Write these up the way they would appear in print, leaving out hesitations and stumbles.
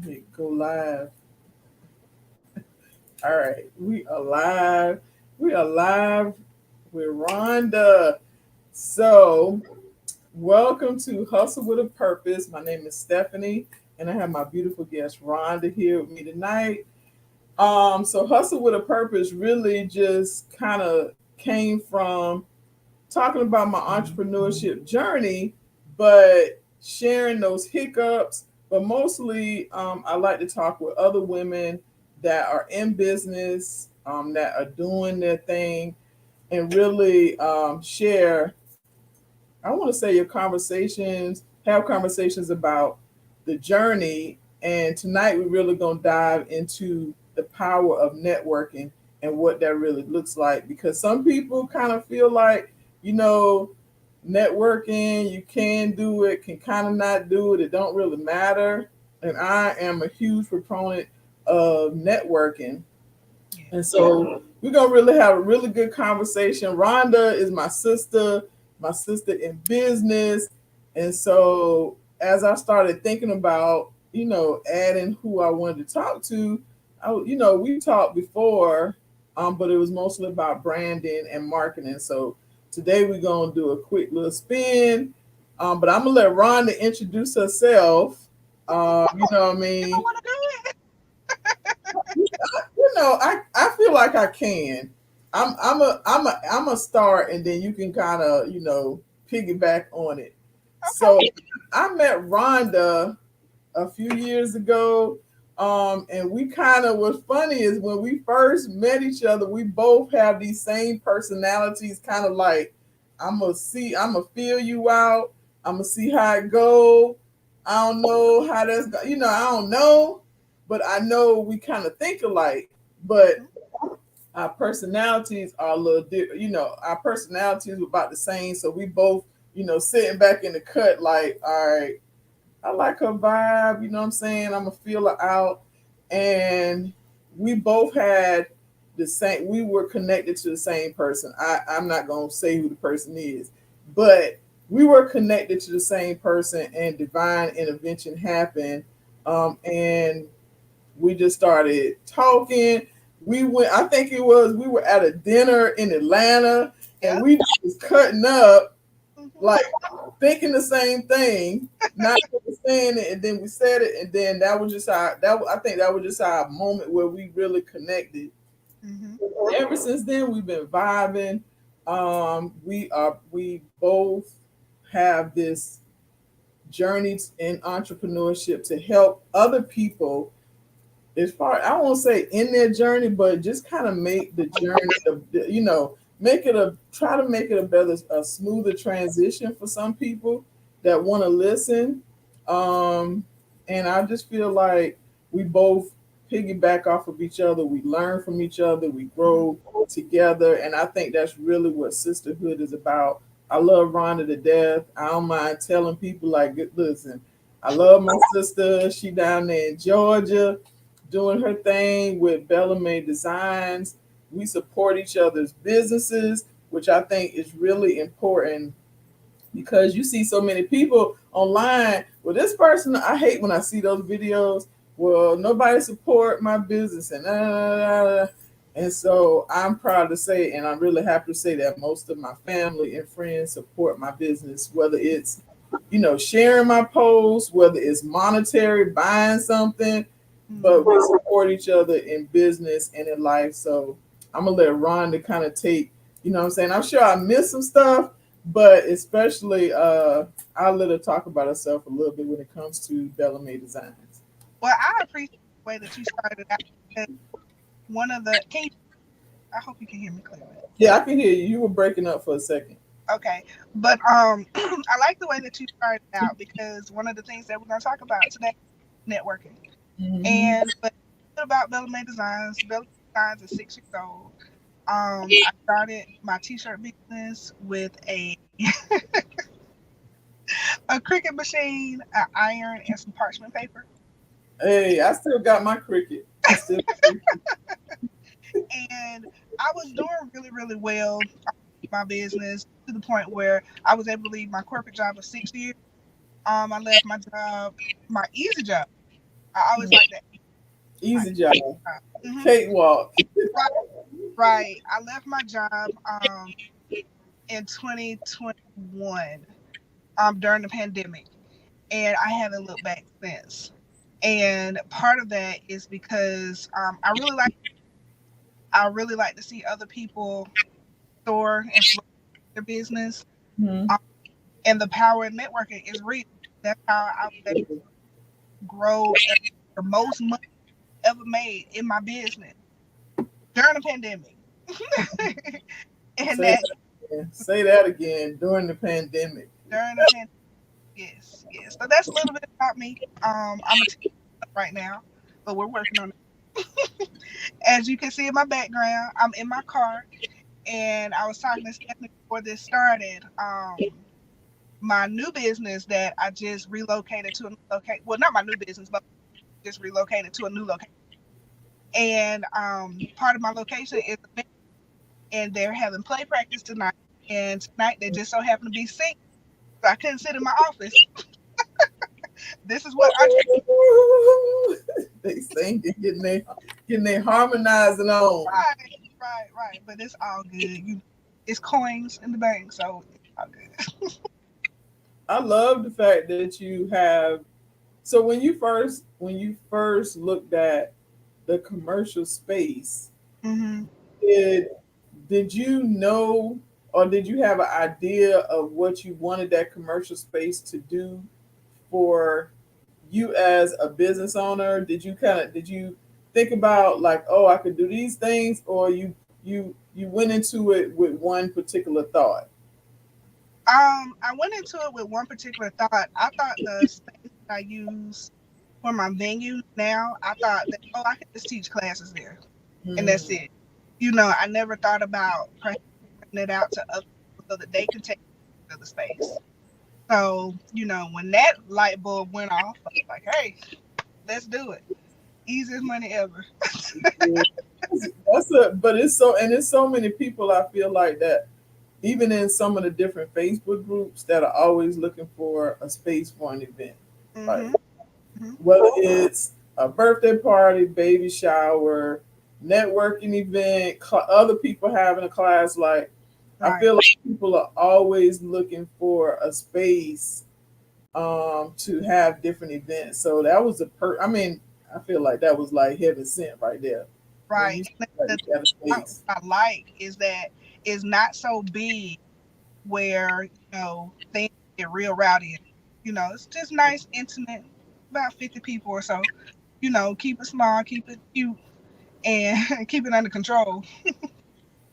Hit go live. All right, we are live. We are live with Rhonda. So, welcome to Hustle with a Purpose. My name is Stephanie, and I have my beautiful guest Rhonda here with me tonight. So Hustle with a Purpose really just kind of came from talking about my entrepreneurship journey, but sharing those hiccups. But mostly, I like to talk with other women that are in business, that are doing their thing, and really share. I want to say your conversations, have conversations about the journey. And tonight, we're really going to dive into the power of networking and what that really looks like. Because some people kind of feel like, you know, networking, you can do it, can kind of not do it, it don't really matter. And I am a huge proponent of networking. And so we're gonna really have a really good conversation. Rhonda is my sister in business. And so as I started thinking about, adding who I wanted to talk to, we talked before, but it was mostly about branding and marketing. So today we're gonna do a quick little spin. But I'm gonna let Rhonda introduce herself. You know what I You don't mean? want to do it. I feel like I can. I'm a start, and then you can kind of piggyback on it. So Okay. I met Rhonda a few years ago, and we kind of what's funny is when we first met each other, we both have these same personalities, kind of like I'm gonna feel you out. I'm gonna see how it go. I don't know how I don't know, but I know we kind of think alike. But Mhm. our personalities are a little different. Our personalities were about the same, so we both, sitting back in the cut, like, all right, I like her vibe. You know what I'm saying? I'm gonna feel her out, and we both had the same. We were connected to the same person. I'm not gonna say who the person is, but we were connected to the same person, and divine intervention happened. And we just started talking. We went. I think it was we were at a dinner in Atlanta, and Yep. we was cutting up Hmm. like thinking the same thing, not understanding it, and then we said it, and then that was just our I think that was just our moment where we really connected. Hmm. Ever since then, we've been vibing. We both have this journey in entrepreneurship to help other people as far I won't say in their journey, but just kind of make the journey, make it a try to make it a smoother transition for some people that want to listen. Um, and I just feel like we both piggyback off of each other. We learn from each other. We grow together, and I think that's really what sisterhood is about. I love Rhonda to death. I don't mind telling people like, listen, I love my sister. She down there in Georgia doing her thing with Bella May Designs. We support each other's businesses, which I think is really important because you see so many people online. Well, this person, I hate when I see those videos. Well, nobody support my business and so I'm proud to say, and I'm really happy to say that most of my family and friends support my business, whether it's sharing my posts, whether it's monetary, buying something, but we Hmm. support each other in business and in life. So I'm gonna let Rhonda kind of take, what I'm saying. I'm sure I missed some stuff, but especially I'll let her talk about herself a little bit when it comes to Bellamy Designs. Well, I appreciate the way that you started out because one of the can you, I hope you can hear me clearly. Yeah, I can hear you. You were breaking up for a second. Okay. But I like the way that you started out because one of the things that we're gonna talk about today is networking. Hmm. And but about Bella May Designs. Bella May Designs is 6 years old. I started my t-shirt business with a Cricut machine, an iron, and some parchment paper. Hey, I still got my cricket. I still. And I was doing really, really well in my business to the point where I was able to leave my corporate job of 6 years. I left my job, my easy job. I always like that. Like, Easy job. hmm Cakewalk. right, right. I left my job in 2021 during the pandemic, and I haven't looked back since. And part of that is because I really like to see other people soar and flourish their business. Hmm. Um, and the power of networking is real. That's how I was able to grow at the most money ever made in my business during the pandemic. And Say that that again. Say that again during the pandemic. during the pandemic, yes, yes. So that's a little bit about me. I'm a teacher right now, but we're working on it. As you can see in my background, I'm in my car, and I was talking to Stephanie before this started. My new business that I just relocated to a new location. Well, not my new business, but just relocated to a new location. And part of my location is a venue, and they're having play practice tonight. And tonight they just so happen to be singing. So I couldn't sit in my office. This is what I They sing and getting their harmonizing on. right, right, right. But it's all good. It's coins in the bank, so it's all good. I love the fact that you have. So when you first looked at the commercial space, Hmm. did did you know or did you have an idea of what you wanted that commercial space to do for you as a business owner? Did you think about like, oh, I could do these things, or you went into it with one particular thought? I went into it with one particular thought. I thought the space that I use for my venue now, I thought that, oh, I could just teach classes there, and that's Mm, it. I never thought about perhaps renting it out to other people so that they can take to the space. So, when that light bulb went off, I was like, hey, let's do it. Easiest money ever. yeah. But it's so many people I feel like that even in some of the different Facebook groups that are always looking for a space for an event. Like Hmm. Hmm. whether it's a birthday party, baby shower, networking event, other people having a class. Like I Right, feel like people are always looking for a space to have different events. So that was I mean, I feel like that was like heaven sent right there when right. you And like, the you got a thing space. I like is that it's not so big where things get real rowdy. It's just nice, intimate, about 50 people or so. Keep it small, keep it cute, and keep it under control.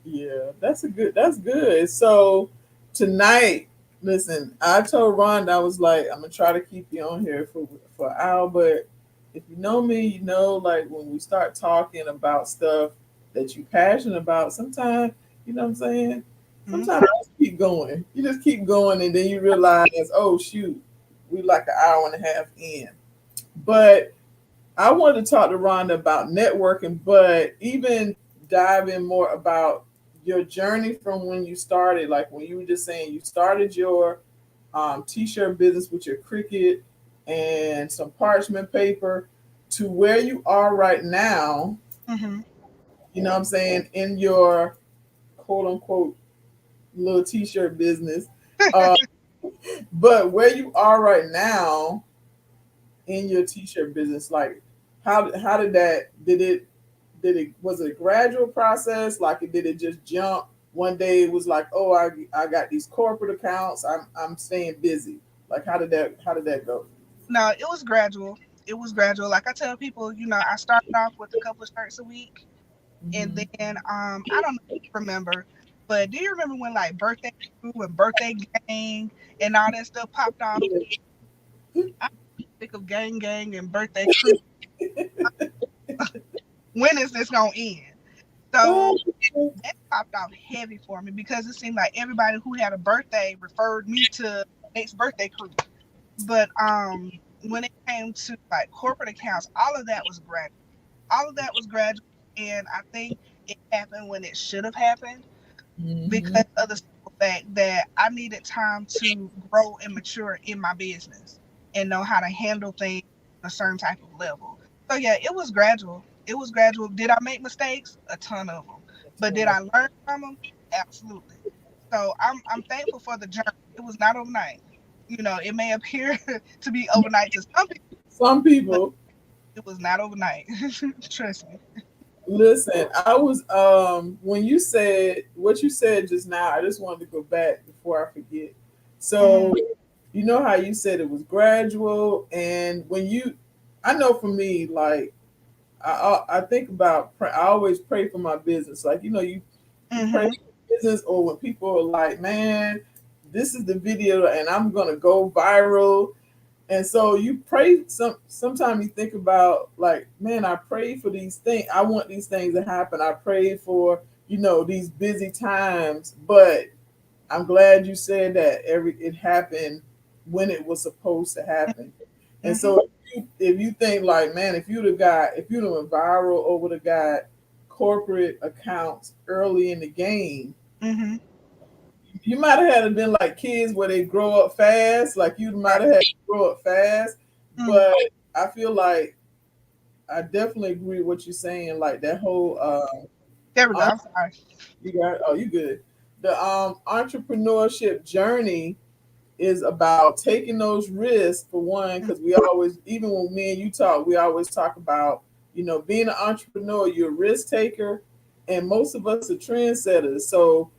Yeah, that's good. So tonight, listen, I told Rhonda, I was like, I'm gonna try to keep you on here for an hour, but if you know me, you know like when we start talking about stuff that you're passionate about, sometimes, you know what I'm saying? Mhm. Sometimes I just keep going. You just keep going and then you realize, oh shoot, we like an hour and a half in. But I wanted to talk to Rhonda about networking, but even dive in more about your journey from when you started. Like when you were just saying you started your t-shirt business with your Cricut and some parchment paper to where you are right now. Mhm. You know what I'm saying, in your quote unquote little t-shirt business. Uh, but where you are right now in your t-shirt business, like how did it was it a gradual process, like did it just jump one day? It was like, oh, I got these corporate accounts, I'm staying busy. Like how did that go? No, it was gradual. It was gradual. Like I tell people, I started off with a couple of shirts a week, and Hmm. then I don't know if you remember, but do you remember when like birthday crew and birthday gang and all that stuff popped off? I'm sick of gang gang and birthday crew. When is this gonna end? So that popped off heavy for me because it seemed like everybody who had a birthday referred me to next birthday crew. But when it came to like corporate accounts, all of that was gradual. All of that was gradual, and I think it happened when it should have happened Hmm. because of the simple fact that I needed time to grow and mature in my business and know how to handle things at a certain type of level. So yeah, it was gradual. It was gradual. Did I make mistakes? A ton of them. But did I learn from them? Absolutely. So I'm thankful for the journey. It was not overnight. You know, it may appear to be overnight to some people, Some but people. it was not overnight. Trust me. Listen, I was when you said what you said just now, I just wanted to go back before I forget. Hmm. So, you know how you said it was gradual, and when you, I know for me, like I think about I always pray for my business. Like you pray Hmm. for business, or when people are like, man, this is the video, and I'm gonna go viral. And so you pray sometimes you think about like, man, I pray for these things. I want these things to happen. I pray for, these busy times. But I'm glad you said that it happened when it was supposed to happen. And Hmm. so if you think like, man, if you'd have went viral or would have got corporate accounts early in the game, Hmm. you might have had to been like kids where they grow up fast. Like you might Right. have had to grow up fast. Mm. But I feel like I definitely agree with what you're saying. Like that whole There we go. en- I'm sorry. you got oh you good. The entrepreneurship journey is about taking those risks for one, because we always, even when me and you talk, we always talk about, being an entrepreneur, you're a risk taker, and most of us are trendsetters. So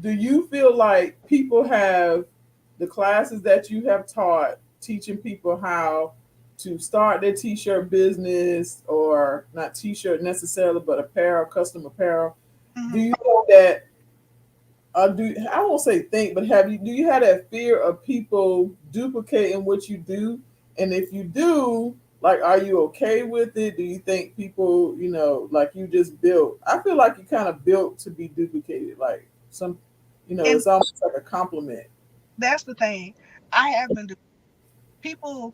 do you feel like people have the classes that you have taught teaching people how to start their t-shirt business, or not t-shirt necessarily, but apparel, custom apparel? Do Hmm. you know that do I won't say think, but do you have that fear of people duplicating what you do? And if you do, like, are you okay with it? Do you think people, like you just built? I feel like you kind of built to be duplicated. Like And it's almost like a compliment. that's the thing. I have been doing people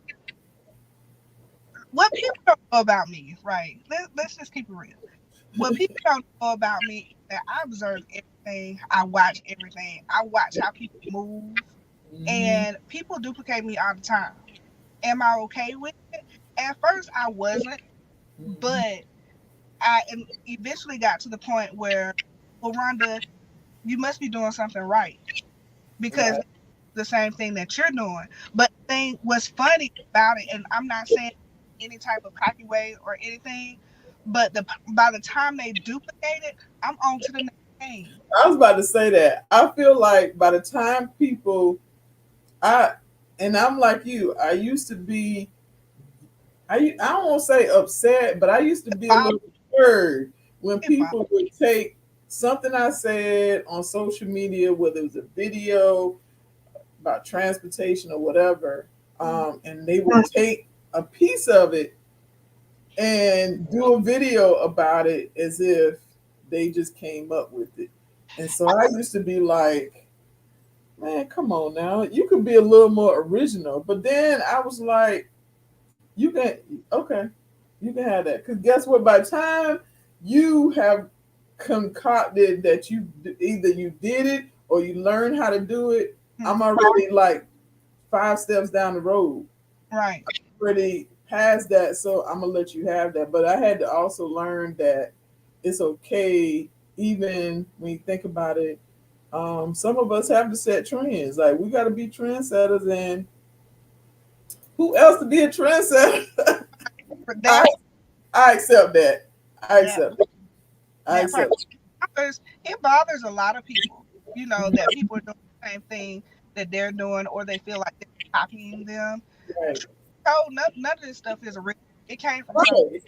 what people don't know about me, right? Let's just keep it real. What people don't know about me is that I observe everything, I watch everything, I watch how people move, Hmm. and people duplicate me all the time. Am I okay with it? At first, I wasn't, Hmm. but eventually got to the point where, well, Rhonda, you must be doing something right because Right. the same thing that you're doing. But the thing what's funny about it, and I'm not saying any type of cocky way or anything, but by the time they duplicate it, I'm on to the next game. I was about to say that. I feel like by the time I, and I'm like you, I don't want to say upset, but I used to be a Bob, little scared when Bob. people would take something I said on social media, whether it was a video about transportation or whatever, and they would take a piece of it and do a video about it as if they just came up with it. And so I used to be like, man, come on now. You could be a little more original. But then I was like, you can, okay, you can have that. Because guess what? By the time you have concocted that either you did it or you learned how to do it, I'm already like 5 steps down the road, Right. already past that. So I'm gonna let you have that. But I had to also learn that it's okay, even when you think about it. Some of us have to set trends. Like we got to be trendsetters, and who else to be a trendsetter? For I that, I accept that. I that, accept. It. I that part accept. it bothers a lot of people, you know, It. that people are doing the same thing that they're doing or they feel like they're copying them. Right. Oh, none of this stuff is original. It came from something.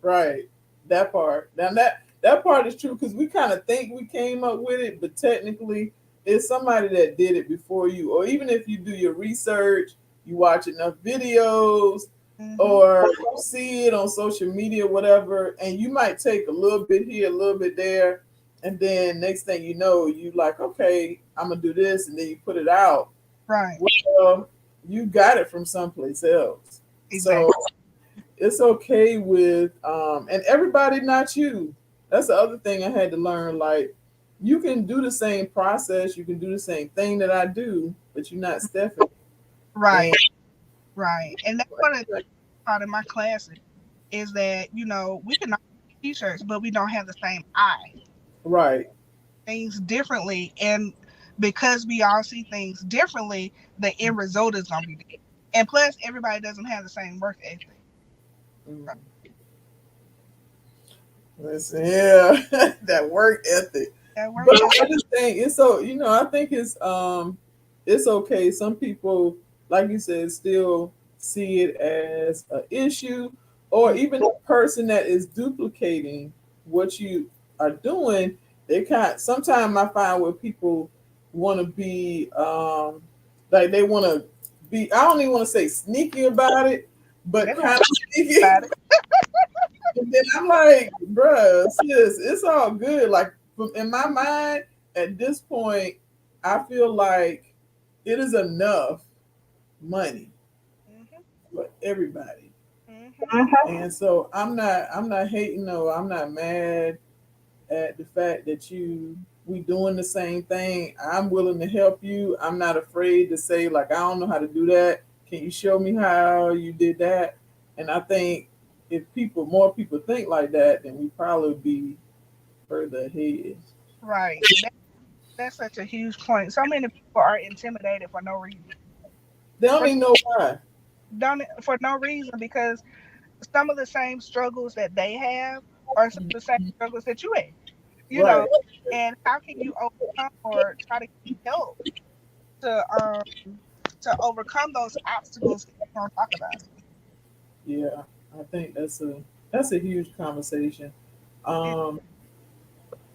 Right. Right. That part. Now that part is true because we kind of think we came up with it, but technically it's somebody that did it before you. Or even if you do your research, you watch enough videos, Hmm. or you see it on social media, whatever, and you might take a little bit here, a little bit there, and then next thing you know, you like, okay, I'm gonna do this, and then you put it out. Right. Well, you got it from someplace else. So Exactly. it's okay with and everybody not you. That's the other thing I had to learn. Like you can do the same process, you can do the same thing that I do, but you're not Stephanie. And Right. Right. And that's what I taught in my classes. is that, we can all do t-shirts, but we don't have the same eye. Right. Things differently, and because we all see things differently, the end result is gonna be different. And plus, everybody doesn't have the same work ethic. Mm. Listen, yeah, that work ethic. That work But ethic, I just think it's so, I think it's okay. Some people, like you said, still see it as an issue, or mm, even the person that is duplicating what you are doing. They kind sometimes I find where people want to be like they want to be. I don't even want to say sneaky about it, but that's what kind of sneaky. about it. And then I'm like, bruh, sis, it's all good. Like in my mind, at this point, I feel like it is enough money Hmm. for everybody. Hmm. And so I'm not hating, no, I'm not mad at the fact that we doing the same thing. I'm willing to help you. I'm not afraid to say, like, I don't know how to do that. Can you show me how you did that? And I think if more people think like that, then we probably be further ahead. Right. That's such a huge point. So many people are intimidated for no reason. They don't For even know why. don't for no reason, because some of the same struggles that they have are some of the same struggles that you have. You Right. know, and how can you overcome or try to get help to overcome those obstacles if you don't talk about Yeah. I think that's a huge conversation. it? Um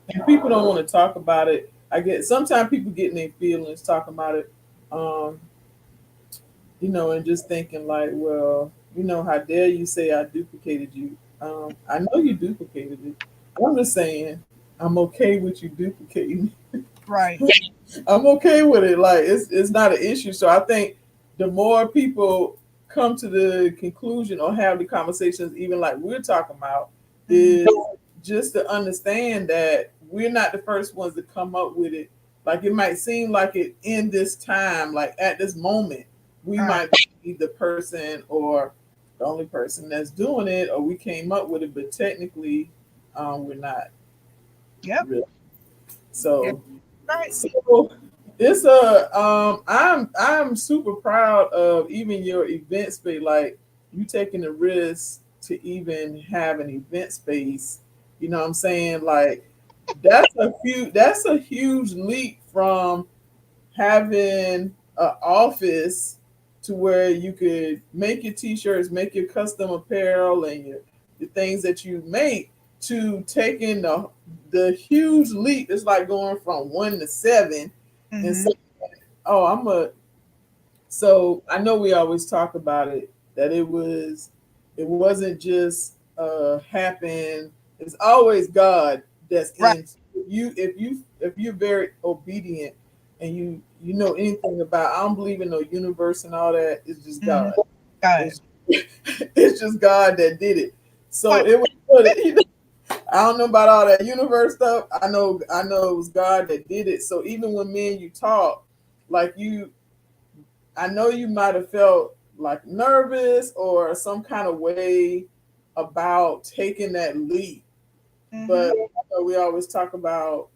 and people don't want to talk about it. I get sometimes people get in their feelings talking about it. Um, and just thinking like, well, how dare you say I duplicated you? I know you duplicated it. I'm just saying I'm okay with you duplicating. Right. I'm okay with it. Like it's not an issue. So I think the more people come to the conclusion or have the conversations, even like we're talking about, Hmm. is just to understand that we're not the first ones to come up with it. Like it might seem like it in this time, like at this moment, we All right. might be the person or the only person that's doing it, or we came up with it, but technically, we're not Yep. really. Yep. So Right. so it's I'm super proud of even your event space. Like you taking the risk to even have an event space. You know what I'm saying? Like that's a huge leap from having an office to where you could make your t-shirts, make your custom apparel and the things that you make, to taking the huge leap. It's like going from 1 to 7 and Hmm. saying, oh, so I know we always talk about it, that it wasn't just happen. It's always God that's Right. in you. If you're very obedient and you know anything about, I don't believe in no universe and all that. It's just Hmm. God. Got it. It's it's just God that did it. So Point. it was. I don't know about all that universe stuff. I know it was God that did it. So even when me and you talk, like I know you might have felt like nervous or some kind of way about taking that leap, Hmm. but we always talk about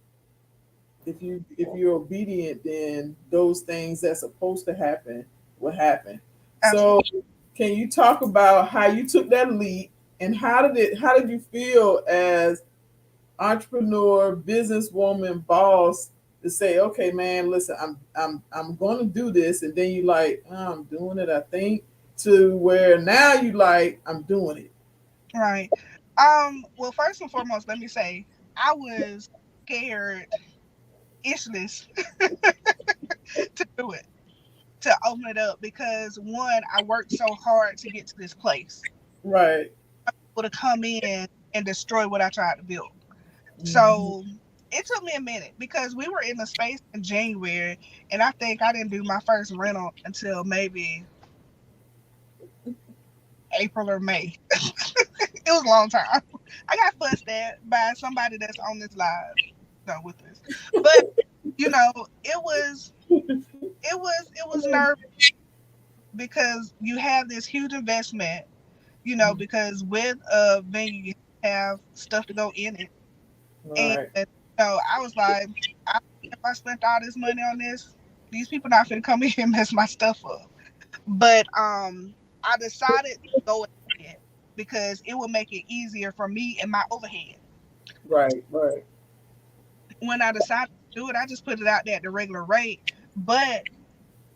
if you're obedient, then those things that's supposed to happen will happen. Absolutely. So, can you talk about how you took that leap and how did you feel as entrepreneur, businesswoman, boss, to say, okay, man, listen, I'm going to do this, and then you like, oh, I'm doing it. I think to where now you like, I'm doing it. Right. Well, first and foremost, let me say I was scared ishless to do it, to open it up, because one, I worked so hard to get to this place. Right. Would have come in and destroy what I tried to build. Mm-hmm. So it took me a minute, because we were in the space in January, and I think I didn't do my first rental until maybe April or May. It was a long time. I got fussed at by somebody that's on this live, with us. But it was it was nerve, because you have this huge investment. Mhm. because with a venue you have stuff to go in it. And Right. I was like, if I spent all this money on this, these people not finna come in here and mess my stuff up. But I decided to go ahead because it would make it easier for me and my overhead. Right. Right. When I decided to do it, I just put it out there at the regular rate. But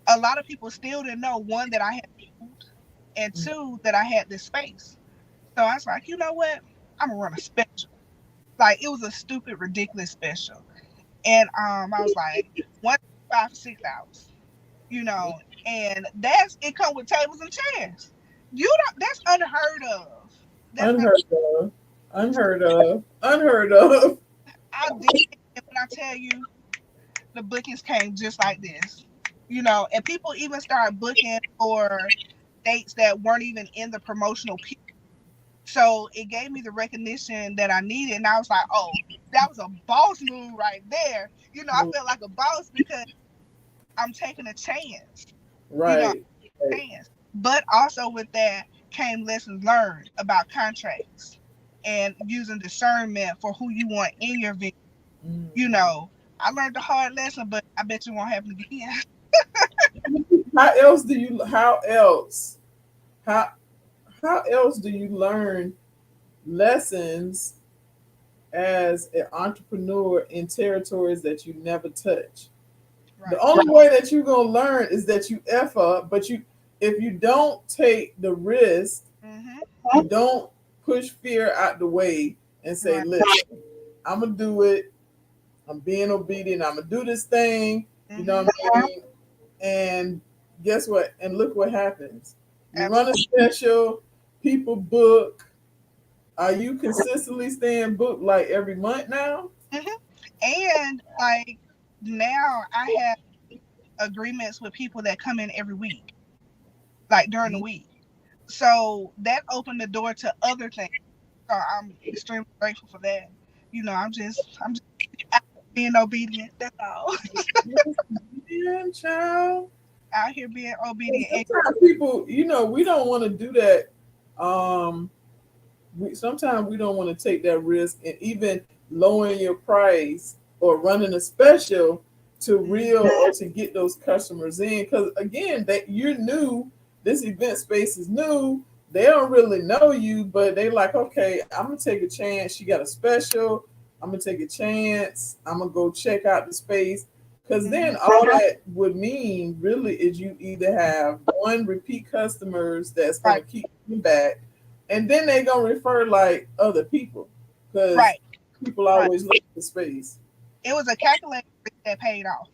a lot of people still didn't know, one, that I had moved, and Mhm. two, that I had this space. So I was like, you know what? I'm gonna run a special. Like, it was a stupid, ridiculous special. And I was like, 1 5 for 6 hours, and that's it come with tables and chairs. You don't That's unheard of. That's not Unheard of. Unheard of. Unheard of. I did it, and when I tell you the bookings came just like this. And people even started booking for dates that weren't even in the promotional period. So it gave me the recognition that I needed. And I was like, oh, that was a boss move right there. I felt like a boss because I'm taking a chance, you know, Right. Right. chance. But also with that came lessons learned about contracts and using discernment for who you want in your venue. You Mhm. know, I learned a hard lesson, but I bet you won't happen again. How else do you? How else? How how else do you learn lessons as an entrepreneur in territories that you never touch? The Right. only way that you're gonna learn is that you F up, but if you don't take the risk, Mhm. you don't push fear out the way and say, Right. listen, I'm gonna do it, I'm being obedient, I'm gonna do this thing, you know Mhm. what I mean? And guess what? And look what happens. You run a Absolutely. special, people book. Are you consistently staying booked like every month now? Mhm. And like now, I have agreements with people that come in every week, like during the week. So that opened the door to other things. So I'm extremely grateful for that. I'm just out being obedient. That's all. Yes, man, child. Out here being obedient. And Sometimes people, we don't want to do that. Um, sometimes we don't want to take that risk and even lowering your price or running a special to Mhm. real or to get those customers in. Because again, that you're new, this event space is new. They don't really know you, but they like, okay, I'm gonna take a chance. She got a special. I'm gonna take a chance. I'm gonna go check out the space. Because Mhm. then all that would mean really is you either have one repeat customers that's gonna Right. keep you back, and then they gonna refer like other people because Right. people Right. always look for space. It was a calculated risk that paid off.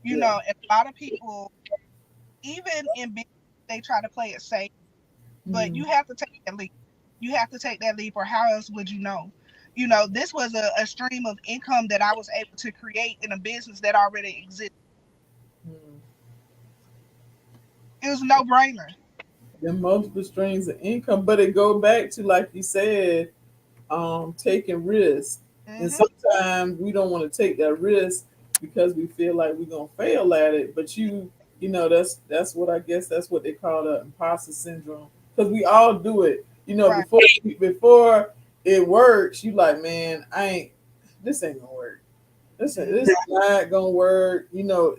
Yeah. And a lot of people, even in business, they try to play it safe, but Mm. you have to take that leap. You have to take that leap, or how else would you know? This was a stream of income that I was able to create in a business that already existed. Mm. It was a no brainer. Then multiple streams of income, but it go back to like you said, taking risks. And Hmm. sometimes we don't want to take that risk because we feel like we're gonna fail at it. But that's what I guess that's what they call the imposter syndrome. Because we all do it. Right. Before it works, you like, man, this ain't gonna work. This Hmm. is not gonna work.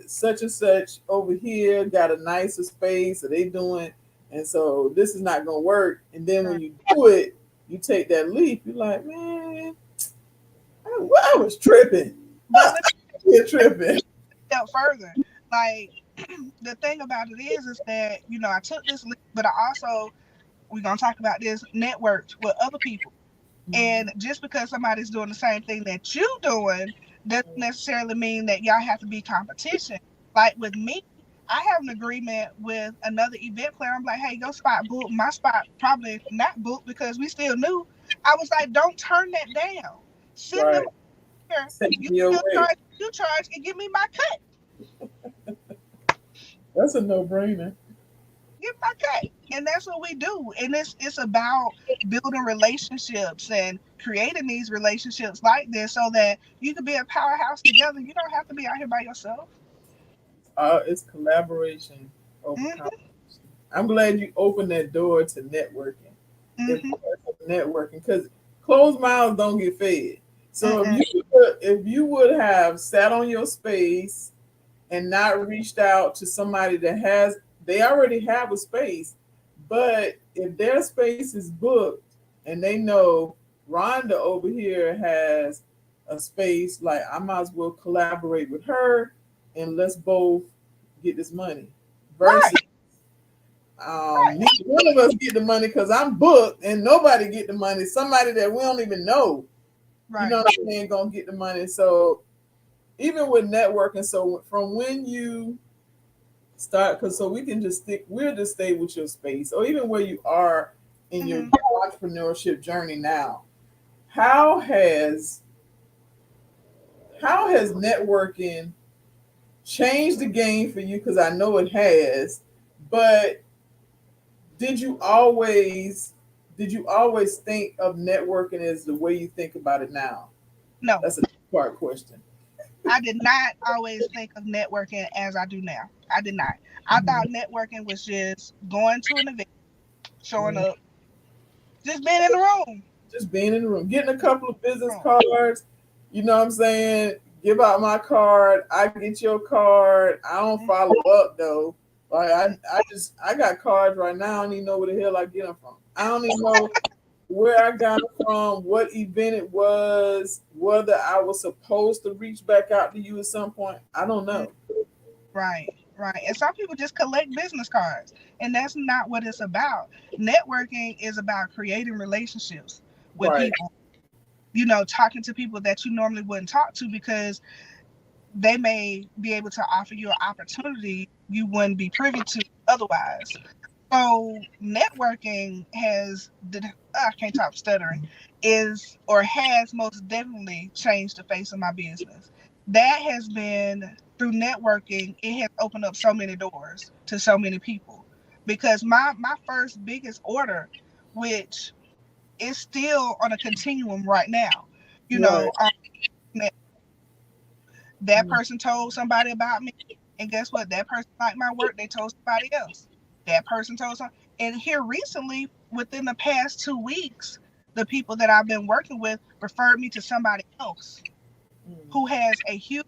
Such and such over here got a nicer space, so they doing, and so this is not gonna work. And then when Right. you do it, you take that leap. You're like, man, I was tripping. But let You're me tripping. step further. Like, the thing about it is that I took this leap, but I also, we're gonna talk about this, networked with other people. And just because somebody's doing the same thing that you doing doesn't necessarily mean that y'all have to be competition. Like with me, I have an agreement with another event planner. I'm like, hey, your spot booked. My spot probably not booked because we still new. I was like, don't turn that down. Send them Right. here. Send You me your still way. charge, you charge, and give me my cut. That's a no brainer. Give my cut. And that's what we do. And it's about building relationships and creating these relationships like this so that you can be a powerhouse together. You don't have to be out here by yourself. It's collaboration over Hmm. competition. I'm glad you opened that door to networking. if Mm-hmm. networking, because closed mouths don't get fed. So Mm-mm. if you would have sat on your space and not reached out to somebody that has, they already have a space, but if their space is booked and they know Rhonda over here has a space, like I might as well collaborate with her and let's both get this money. Versus Right. Right. neither one of us get the money because I'm booked and nobody get the money. Somebody that we don't even know, you know Right. what I'm saying, gonna get the money. So even with networking, so from when you start, because so we can just stick, we'll just stay with your space or even where you are in your Mm-hmm. entrepreneurship journey now. How has how has networking changed the game for you? Because I know it has, but did you always did you always think of networking as the way you think about it now? No, That's a two-part question. I did not always think of networking as I do now. I did not. I Mhm. thought networking was just going to an event, showing Mhm. up, just being in the room. Just being in the room, getting a couple of business Room. cards, you know what I'm saying? Give out my card, I get your card. I don't follow up though. Like I got cards right now. I don't even know where the hell I get them from. I don't even know where I got it from, what event it was, whether I was supposed to reach back out to you at some point. I don't Mm, know. right, right. And some people just collect business cards, and that's not what it's about. Networking is about creating relationships with Right, people. Talking to people that you normally wouldn't talk to because they may be able to offer you an opportunity you wouldn't be privy to otherwise. So networking I can't stop stuttering, is or has most definitely changed the face of my business. That has been through networking. It has opened up so many doors to so many people because my first biggest order, which is still on a continuum right now, you right. know, that person told somebody about me, and guess what? That person liked my work. They told somebody else. That person told some. And here recently, within the past 2 weeks, the people that I've been working with referred me to somebody else Mm, who has a huge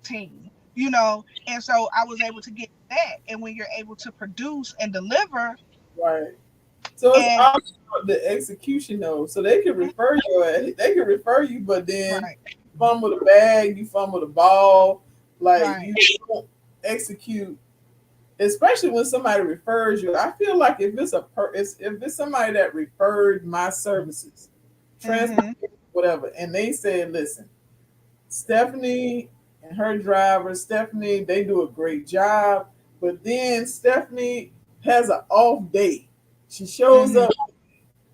team. And so I was able to get that. And when you're able to produce and deliver, right. So it's and all about the execution though. So they can refer you, they can refer you, but then right, fumble the bag, you fumble the ball, like right, you don't execute. Especially when somebody refers you, I feel like if it's somebody that referred my services, mm-hmm, transport, whatever, and they said, "Listen, Stephanie and her driver, Stephanie, they do a great job, but then Stephanie has an off day. She shows mm-hmm, up,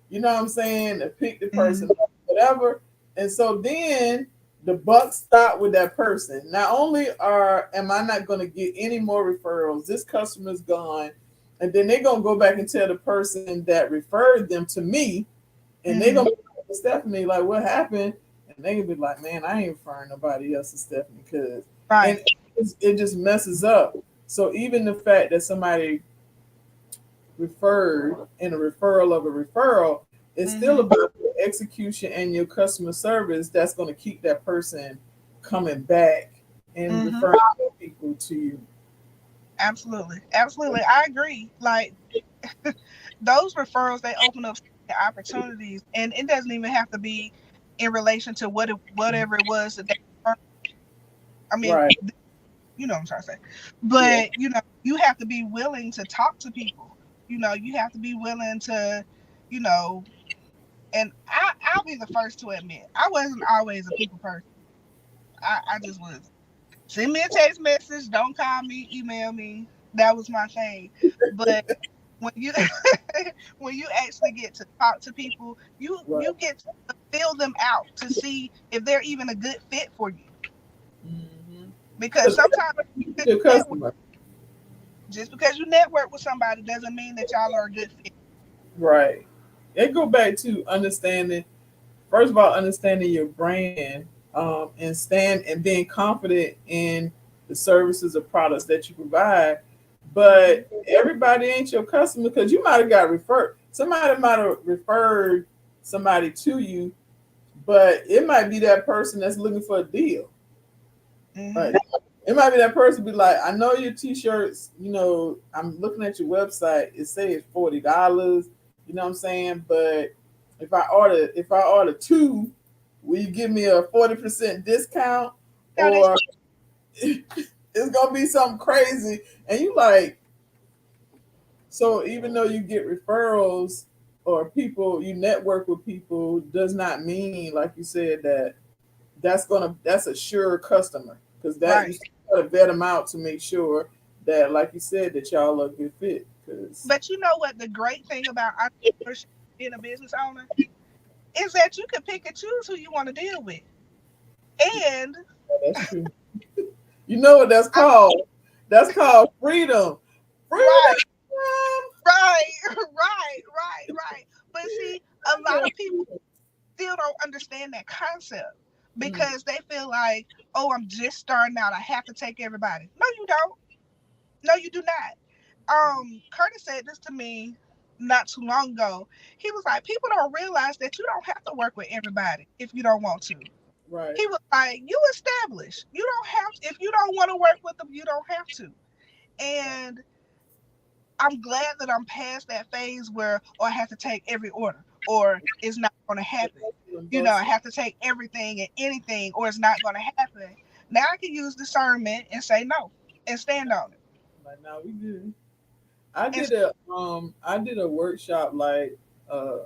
you know what I'm saying, to pick the mm-hmm, person up, whatever. And so then the buck stop with that person. Not only am I not going to get any more referrals, this customer's gone, and then they're gonna go back and tell the person that referred them to me, and they're mm-hmm, gonna be like, Stephanie, like what happened? And they gonna be like, man, I ain't referring nobody else to Stephanie, because and right, it just messes up. So even the fact that somebody referred in a referral of a referral, it's still mm-hmm, about the execution and your customer service that's going to keep that person coming back and mm-hmm. referring more people to you. Absolutely, absolutely. I agree. Like those referrals, they open up opportunities, and it doesn't even have to be in relation to whatever it was that they. I mean, Right. you know what I'm trying to say, Yeah. but you have to be willing to talk to people. You have to be willing to, you know, and I'll be the first to admit I wasn't always a people person. I just was. Send me a text message. Don't call me. Email me. That was my thing. But when you when you actually get to talk to people, you Right. get to feel them out to see if they're even a good fit for you. Mm-hmm. Because sometimes Your customer. just because you network with somebody doesn't mean that y'all are a good fit. Right. It go back to understanding, first of all, understanding your brand, and stand and being confident in the services or products that you provide. Hmm. But everybody ain't your customer, because you might have got referred. somebody might have referred somebody to you, but it might be that person that's looking for a deal. Right. Mhm. It might be that person be like, I know your t-shirts, I'm looking at your website, it says it's $40, you know what I'm saying? But if I order two, will you give me a 40% discount? No, they Or it's gonna be something crazy. And you like, so even though you get referrals or people you network with people does not mean, like you said, that that's a sure customer, because that you right. still gotta vet them out to make sure that, like you said, that y'all are a good fit. Because But you know what? The great thing about entrepreneurship, being a business owner, is that you can pick and choose who you want to deal with. And that's true. You know what that's I, called? That's called freedom. right, Freedom. right, right. But see, a lot of people still don't understand that concept Mm, because they feel like, oh, I'm just starting out. I have to take everybody. No, you don't. No, you do not. Curtis said this to me not too long ago. He was like, people don't realize that you don't have to work with everybody if you don't want to. right. He was like, you establish. You don't have if you don't want to work with them, you don't have to. And I'm glad that I'm past that phase where I have to take every order or it's not going to happen. I have to take everything and anything or it's not going to happen. Now I can use discernment and say no and stand on it. Like now we good. And I did a workshop uh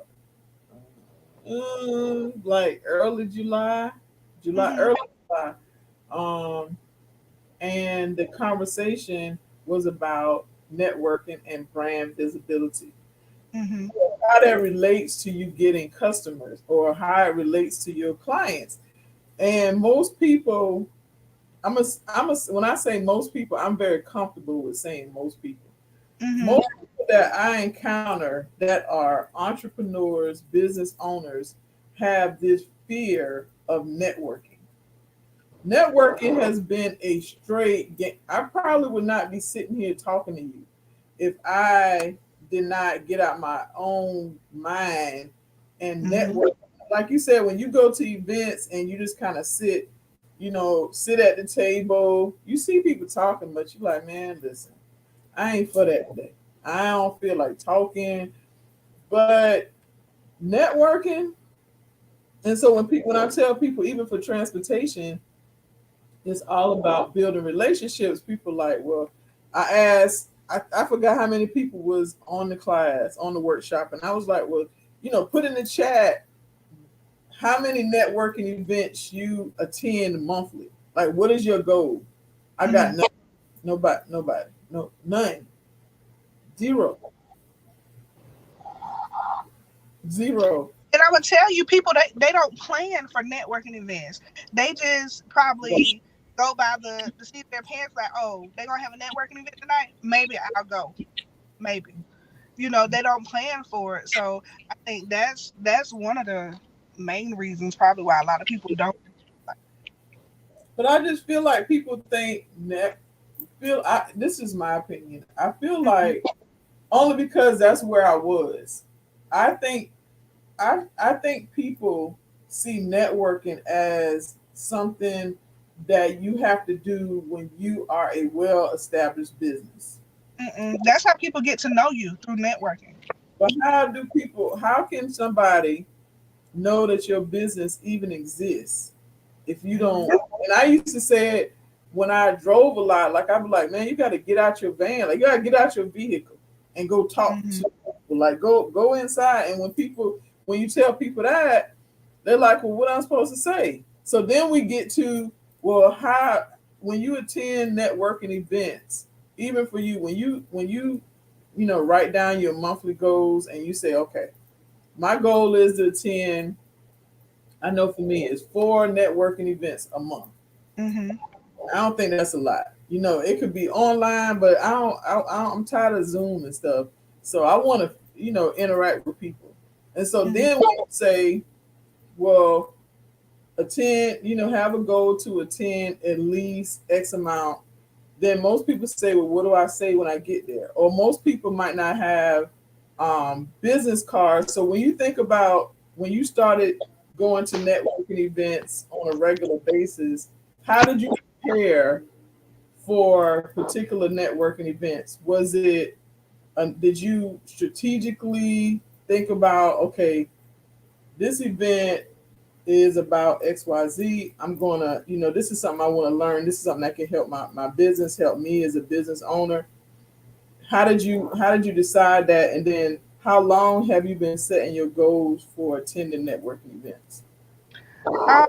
like early July, mhm, early July. Um, and the conversation was about networking and brand visibility. mhm, How that relates to you getting customers, or how it relates to your clients. And most people, when I say most people, I'm very comfortable with saying most people. mhm, Most people that I encounter that are entrepreneurs, business owners, have this fear of networking. Networking has been a straight game. I probably would not be sitting here talking to you if I did not get out my own mind and mhm, network. Like you said, when you go to events and you just kind of sit at the table, you see people talking, but you're like, man, listen, I ain't for that today. I don't feel like talking. But networking, and so when I tell people, even for transportation, it's all about building relationships. People like, well, I forgot how many people was on the class, on the workshop, and I was like, well, put in the chat how many networking events you attend monthly. Like, what is your goal? I got mhm. nobody, no, none, zero, zero. And I would tell you, people they don't plan for networking events. They just probably go by the seat of their pants, like, oh, they're gonna have a networking event tonight. Maybe I'll go. Maybe. They don't plan for it. So I think that's one of the main reasons probably why a lot of people don't. But I just feel like people think net feel. This is my opinion. I feel Mhm, like only because that's where I was. I think I think people see networking as something that you have to do when you are a well established business. mm-mm. That's how people get to know you through networking. But how can somebody know that your business even exists if you don't? Mhm, And I used to say it when I drove a lot, like I'd be like, man, you got to get out your van, like you got to get out your vehicle and go talk to mhm, people. Like go inside. And when you tell people that, they're like, well, what am I supposed to say? So then we get to, well, how when you attend networking events, even for you, when you write down your monthly goals and you say, okay, my goal is to attend. I know for me, it's 4 networking events a month. mhm, I don't think that's a lot. It could be online, but I'm tired of Zoom and stuff. So I want to, interact with people. And so mhm, then we say, well, attend, have a goal to attend at least X amount. Then most people say, well, what do I say when I get there? Or most people might not have business cards. So when you think about when you started going to networking events on a regular basis, how did you prepare for particular networking events? Was it did you strategically think about, okay, this event is about XYZ. I'm gonna, this is something I want to learn. This is something that can help my business, help me as a business owner. How did you decide that, and then how long have you been setting your goals for attending networking events? I,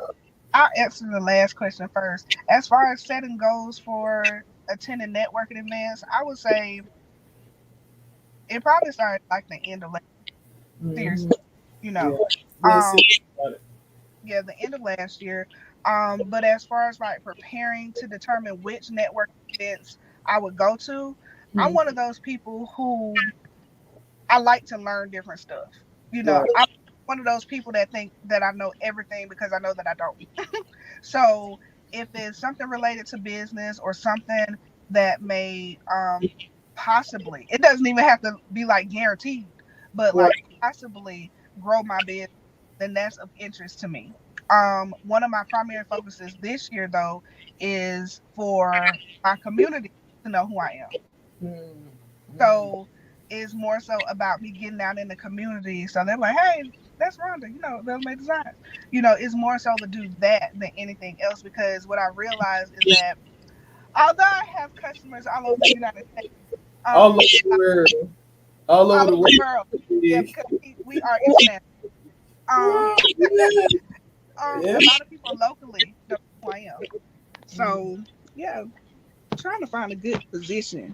I'll answer the last question first. As far as setting goals for attending networking events, I would say it probably started like the end of last year. Hmm. You Yeah, know, been um, serious about it. yeah, the end of last year. But as far as like preparing to determine which networking events I would go to, I'm Hmm. one of those people who I like to learn different stuff. Right. I'm one of those people that think that I know everything because I know that I don't. So if it's something related to business or something that may possibly, it doesn't even have to be like guaranteed, but Right. like possibly grow my business, then that's of interest to me. One of my primary focuses this year though is for my community to know who I am. Hmm. Hmm. So it's more so about me getting out in the community. So they're like, hey, that's Rhonda, they'll make designs. It's more so to do that than anything else because what I realize is that although I have customers all over the United States, All over um, the world. All over all the over the world. world, yeah, because we are international. Um, Oh, yeah. Yeah. a lot of people locally don't know who I am. Mm. So yeah, trying to find a good position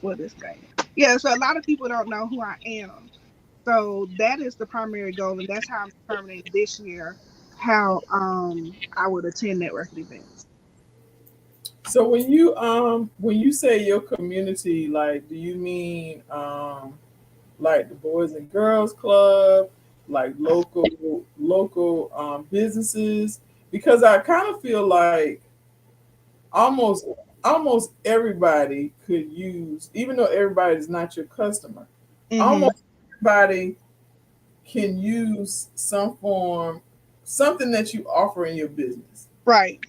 for this thing. Yeah, so a lot of people don't know who I am. So that is the primary goal, and that's how I'm determining this year how I would attend networking events. So when you say your community, like, do you mean like the Boys and Girls Club, like local businesses? Because I kind of feel like almost almost everybody could use, even though everybody is not your customer, Mm-hmm. almost everybody can use something that you offer in your business. Right.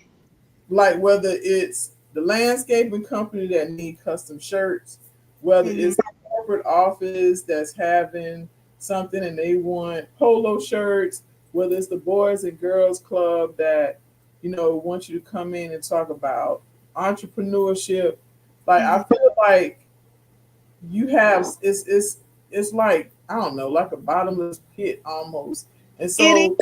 Like whether it's the landscaping company that need custom shirts, whether Mm-hmm. it's the corporate office that's having something and they want polo shirts, whether it's the Boys and Girls Club that want you to come in and talk about entrepreneurship. Like Mm-hmm. I feel like you have it's like, I don't know, like a bottomless pit almost. And It is. so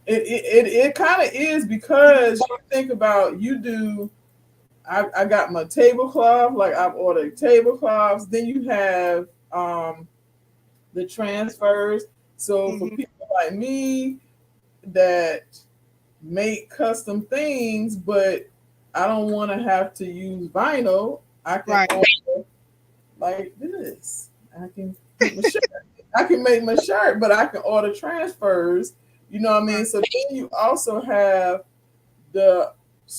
it kind of is, because you think about, you do I got my tablecloth, like I've ordered tablecloths. Then you have the transfers. So for Mm-hmm. people like me that make custom things, but I don't want to have to use vinyl, I can Right. order like this. I can make my shirt. I can make my shirt, but I can order transfers. You know what I mean? Right. So then you also have the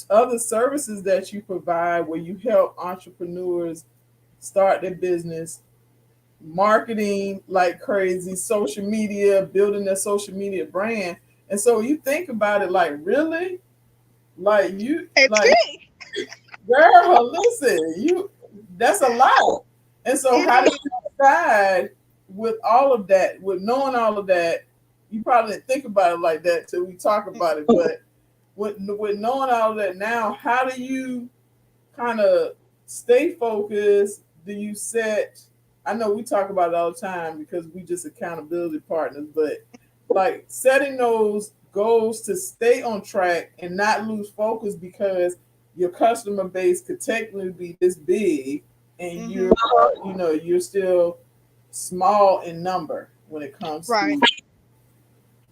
other services that you provide where you help entrepreneurs start their business, marketing like crazy, social media, building their social media brand. And so you think about it, like, really? Like, you It's like, me. girl, listen, that's a lot. And so It how do is. you decide with all of that, with knowing all of that? You probably didn't think about it like that till we talk about it, but with knowing all of that now, how do you kind of stay focused? Do you set? I know we talk about it all the time because we just accountability partners, but like setting those goals to stay on track and not lose focus, because your customer base could technically be this big and Mm-hmm. you're still small in number when it comes Right. to.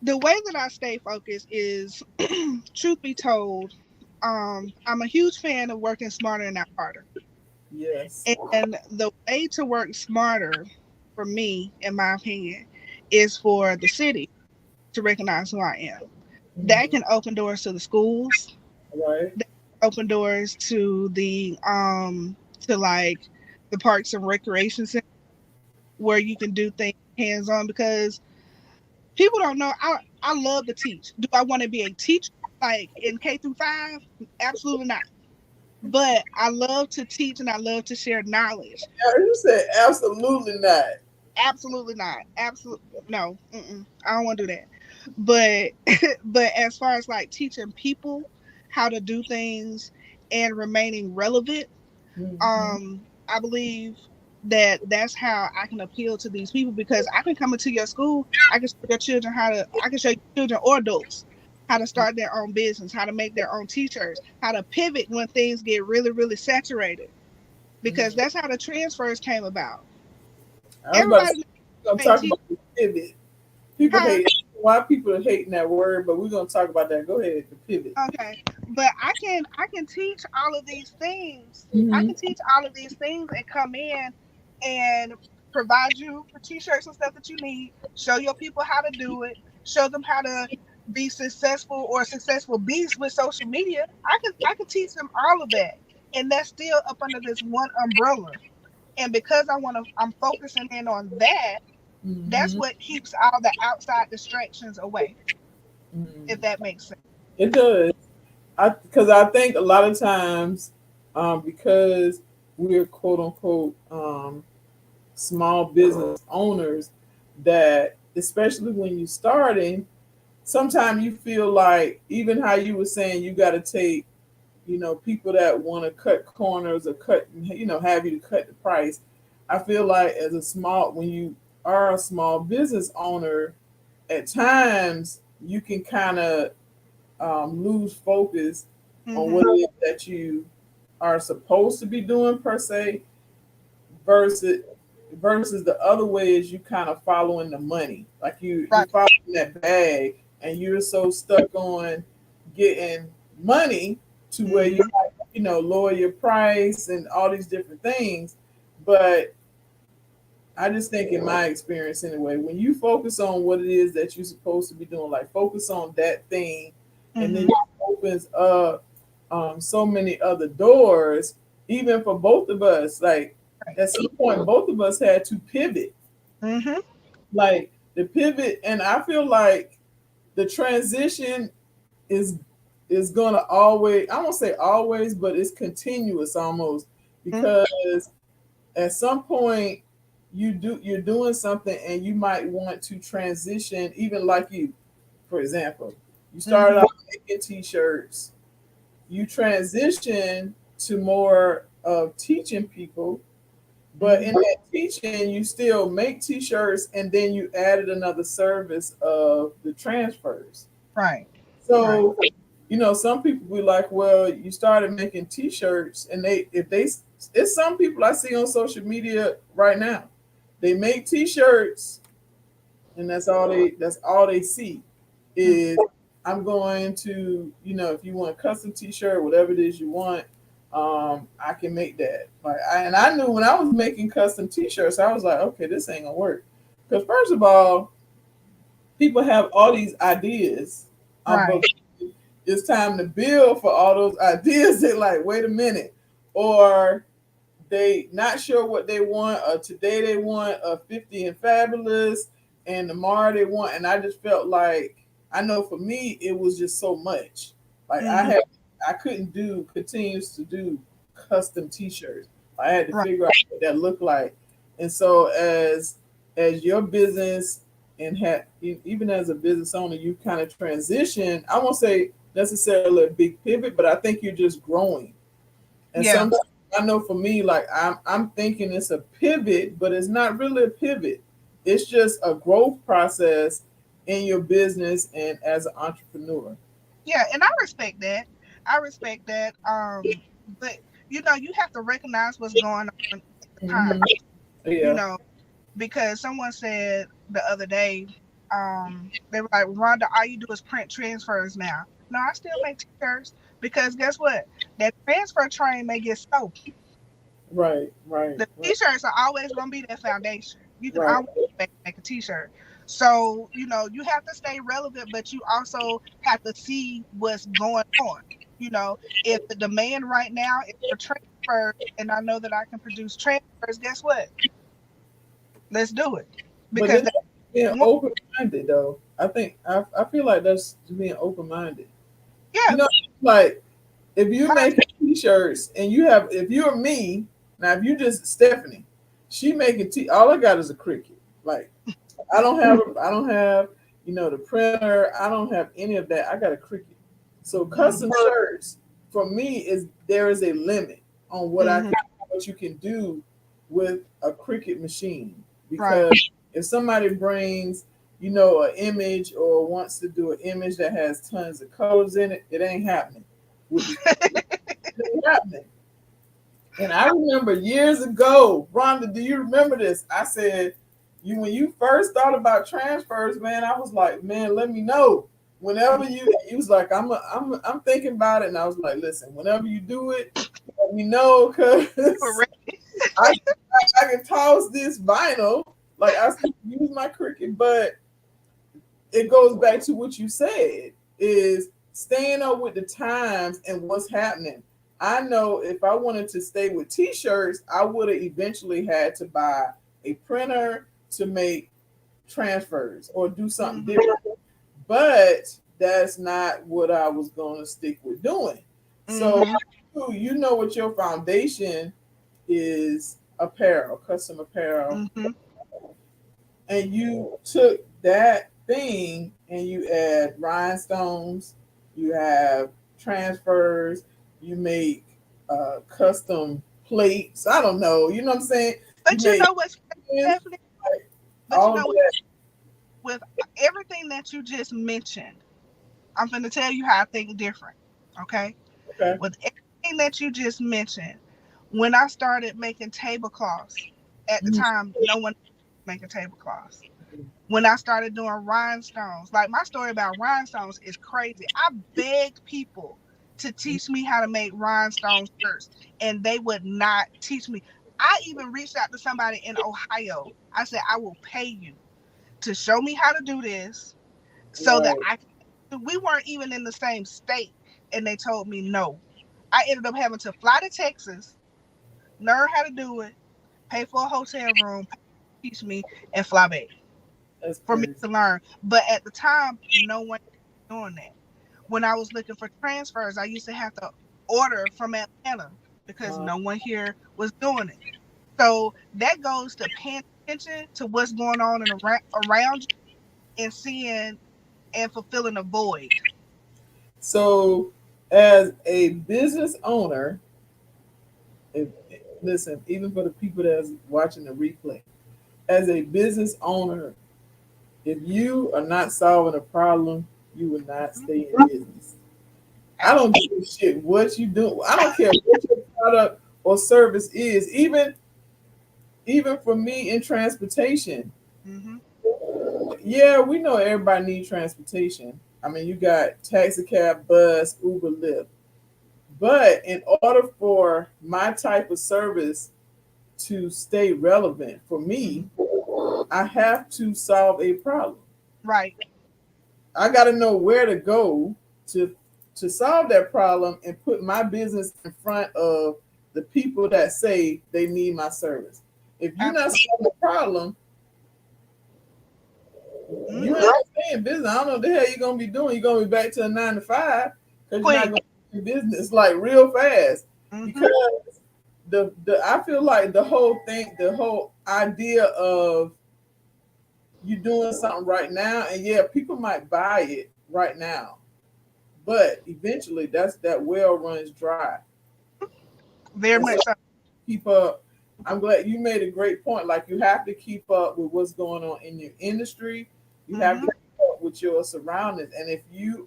The way that I stay focused is, truth be told, I'm a huge fan of working smarter and not harder. Yes. And the way to work smarter, for me, in my opinion, is for the city to recognize who I am. That Hmm. can open doors to the schools, Right. that can open doors to the parks and recreation center where you can do things hands on because people don't know. I love to teach. Do I want to be a teacher like in K through 5? Absolutely not. But I love to teach and I love to share knowledge. You said absolutely not. Absolutely not. Absolutely no. Mm-mm. I don't want to do that. But but as far as like teaching people how to do things and remaining relevant, Mm-hmm. I believe that that's how I can appeal to these people because I can come into your school, I can show your children how to, I can show your children or adults how to start their own business, how to make their own t-shirts, how to pivot when things get really, really saturated because Mm-hmm. that's how the transfers came about. I was about to say, Everybody we're gonna made talk t-shirts, about the pivot. People huh? hate why people are hating that word, but we're gonna talk about that. Go ahead, the pivot. Okay, but I can teach all of these things. I Mm-hmm. can teach all of these things and come in and provide you the t-shirts and stuff that you need. Show your people how to do it. Show them how to be successful or successful beast with social media. I can teach them all of that, and that's still up under this one umbrella. And because I'm focusing in on that. That's Mm-hmm. what keeps all the outside distractions away. If Mm-hmm. that makes sense. It does. I think a lot of times, because we're quote unquote small business owners, that especially when you're starting, sometimes you feel like even how you were saying you got to take, people that want to cut corners or have you to cut the price. I feel like when you are a small business owner, at times you can kind of lose focus on Mm-hmm. what it is that you are supposed to be doing per se, versus the other way is you kind of following the money, like you Right. following that bag, and you're so stuck on getting money to where you Mm-hmm. like, lower your price and all these different things. But I just think, in my experience anyway, when you focus on what it is that you're supposed to be doing, like focus on that thing, and then Mm-hmm. it opens up so many other doors, even for both of us. Like Right. at some point, both of us had to pivot, Mm-hmm. like the pivot, and I feel like the transition is gonna always, I won't say always, but it's continuous almost, because at some point you're doing something and you might want to transition, even like you, for example, you started Mm-hmm. out making t-shirts, you transition to more of teaching people, but in Mm-hmm. that teaching you still make t-shirts, and then you added another service of the transfers. Right. Right. So, some people be like, well, you started making t-shirts, and it's some people I see on social media right now. They make t-shirts, and that's all they see Mm-hmm. is, I'm going to, if you want a custom t-shirt, whatever it is you want, I can make that. And I knew when I was making custom t-shirts, I was like, okay, this ain't gonna work. Because first of all, people have all these ideas, but Right. it's time to build for all those ideas. They like, wait a minute, or they not sure what they want. Or today they want a 50 and fabulous, and tomorrow they want. And I just felt like, I know for me it was just so much. Like Mm-hmm. I couldn't do continues to do custom T-shirts. I had to Right. figure out what that looked like. And so as your business, and even as a business owner, you kind of transition. I won't say necessarily a big pivot, but I think you're just growing. And Yeah. sometimes I know for me, like I'm thinking it's a pivot, but it's not really a pivot. It's just a growth process in your business and as an entrepreneur. Yeah. And I respect that. I respect that. But you have to recognize what's going on at the time. Hmm. You Yeah. know, because someone said the other day, they were like, Rhonda, all you do is print transfers now. No, I still make t-shirts because guess what? That transfer train may get slow. Right. Right. The Right. t-shirts are always going to be that foundation. You can Right. always make a t-shirt. So, you have to stay relevant, but you also have to see what's going on. If the demand right now is for transfers and I know that I can produce transfers, guess what? Let's do it. But because it's that being one, open minded though. I feel like that's being open minded. You yeah, know, like if you my make t-shirts and you have, if you're me now, if you just Stephanie, she making all I got is a Cricut. Like I don't have, the printer. I don't have any of that. I got a Cricut. So custom shirts for me is there is a limit on hmm what you can do with a Cricut machine, right. because if somebody brings an image or wants to do an image that has tons of colors in it, it ain't happening. It ain't happening. And I remember years ago, Rhonda, do you remember this? I said, you when you first thought about transfers, man, I was like, man, let me know. Whenever you was like, I'm thinking about it, and I was like, listen, whenever you do it, let me know, cause Correct. I I can toss this vinyl, like I still use my Cricut, but it goes back to what you said, is staying up with the times and what's happening. I know if I wanted to stay with t-shirts, I would have eventually had to buy a printer to make transfers or do something hmm different. But that's not what I was going to stick with doing. So hmm you know what your foundation is: apparel, custom apparel, hmm and you took that thing and you add rhinestones, you have transfers, you make custom plates. I don't know, you know what I'm saying? You But you make know what's pins, Stephanie? like But you all of know what? that. With everything that you just mentioned, I'm going to tell you how I think different. Okay. Okay. With everything that you just mentioned, when I started making tablecloths, at the Mhm. time, no one was making tablecloths. When I started doing rhinestones, like my story about rhinestones is crazy. I begged people to teach me how to make rhinestone shirts, and they would not teach me. I even reached out to somebody in Ohio. I said, I will pay you to show me how to do this so that Right. I can. We weren't even in the same state, and they told me no. I ended up having to fly to Texas, learn how to do it, pay for a hotel room, teach me, and fly back That's for me crazy. to learn. But at the time, no one was doing that. When I was looking for transfers, I used to have to order from Atlanta because Uh, no one here was doing it. So that goes to paying attention to what's going on around you and seeing and fulfilling a void. so, as a business owner, if, listen, even for the people that's watching the replay, as a business owner, if you are not solving a problem, you will not Mhm. stay in business. I don't Absolutely. give a shit what you do. I don't care what your product or service is. Even for me in transportation, hmm yeah, we know everybody needs transportation. I mean, you got taxi cab, bus, Uber, Lyft. But in order for my type of service to stay relevant for me, I have to solve a problem. Right. I got to know where to go to to solve that problem and put my business in front of the people that say they need my service. If you're not Absolutely. solving the problem, you hmm ain't staying in business. I don't know what the hell you're gonna be doing. You're gonna be back to a 9 to 5 because you're not Quick. gonna be in business like real fast. hmm Because the I feel like the whole thing, the whole idea of you doing something right now, and yeah, people might buy it right now, but eventually that well runs dry. Very And so much so. keep up. I'm glad you made a great point. Like you have to keep up with what's going on in your industry. You have to hmm keep up with your surroundings. And if you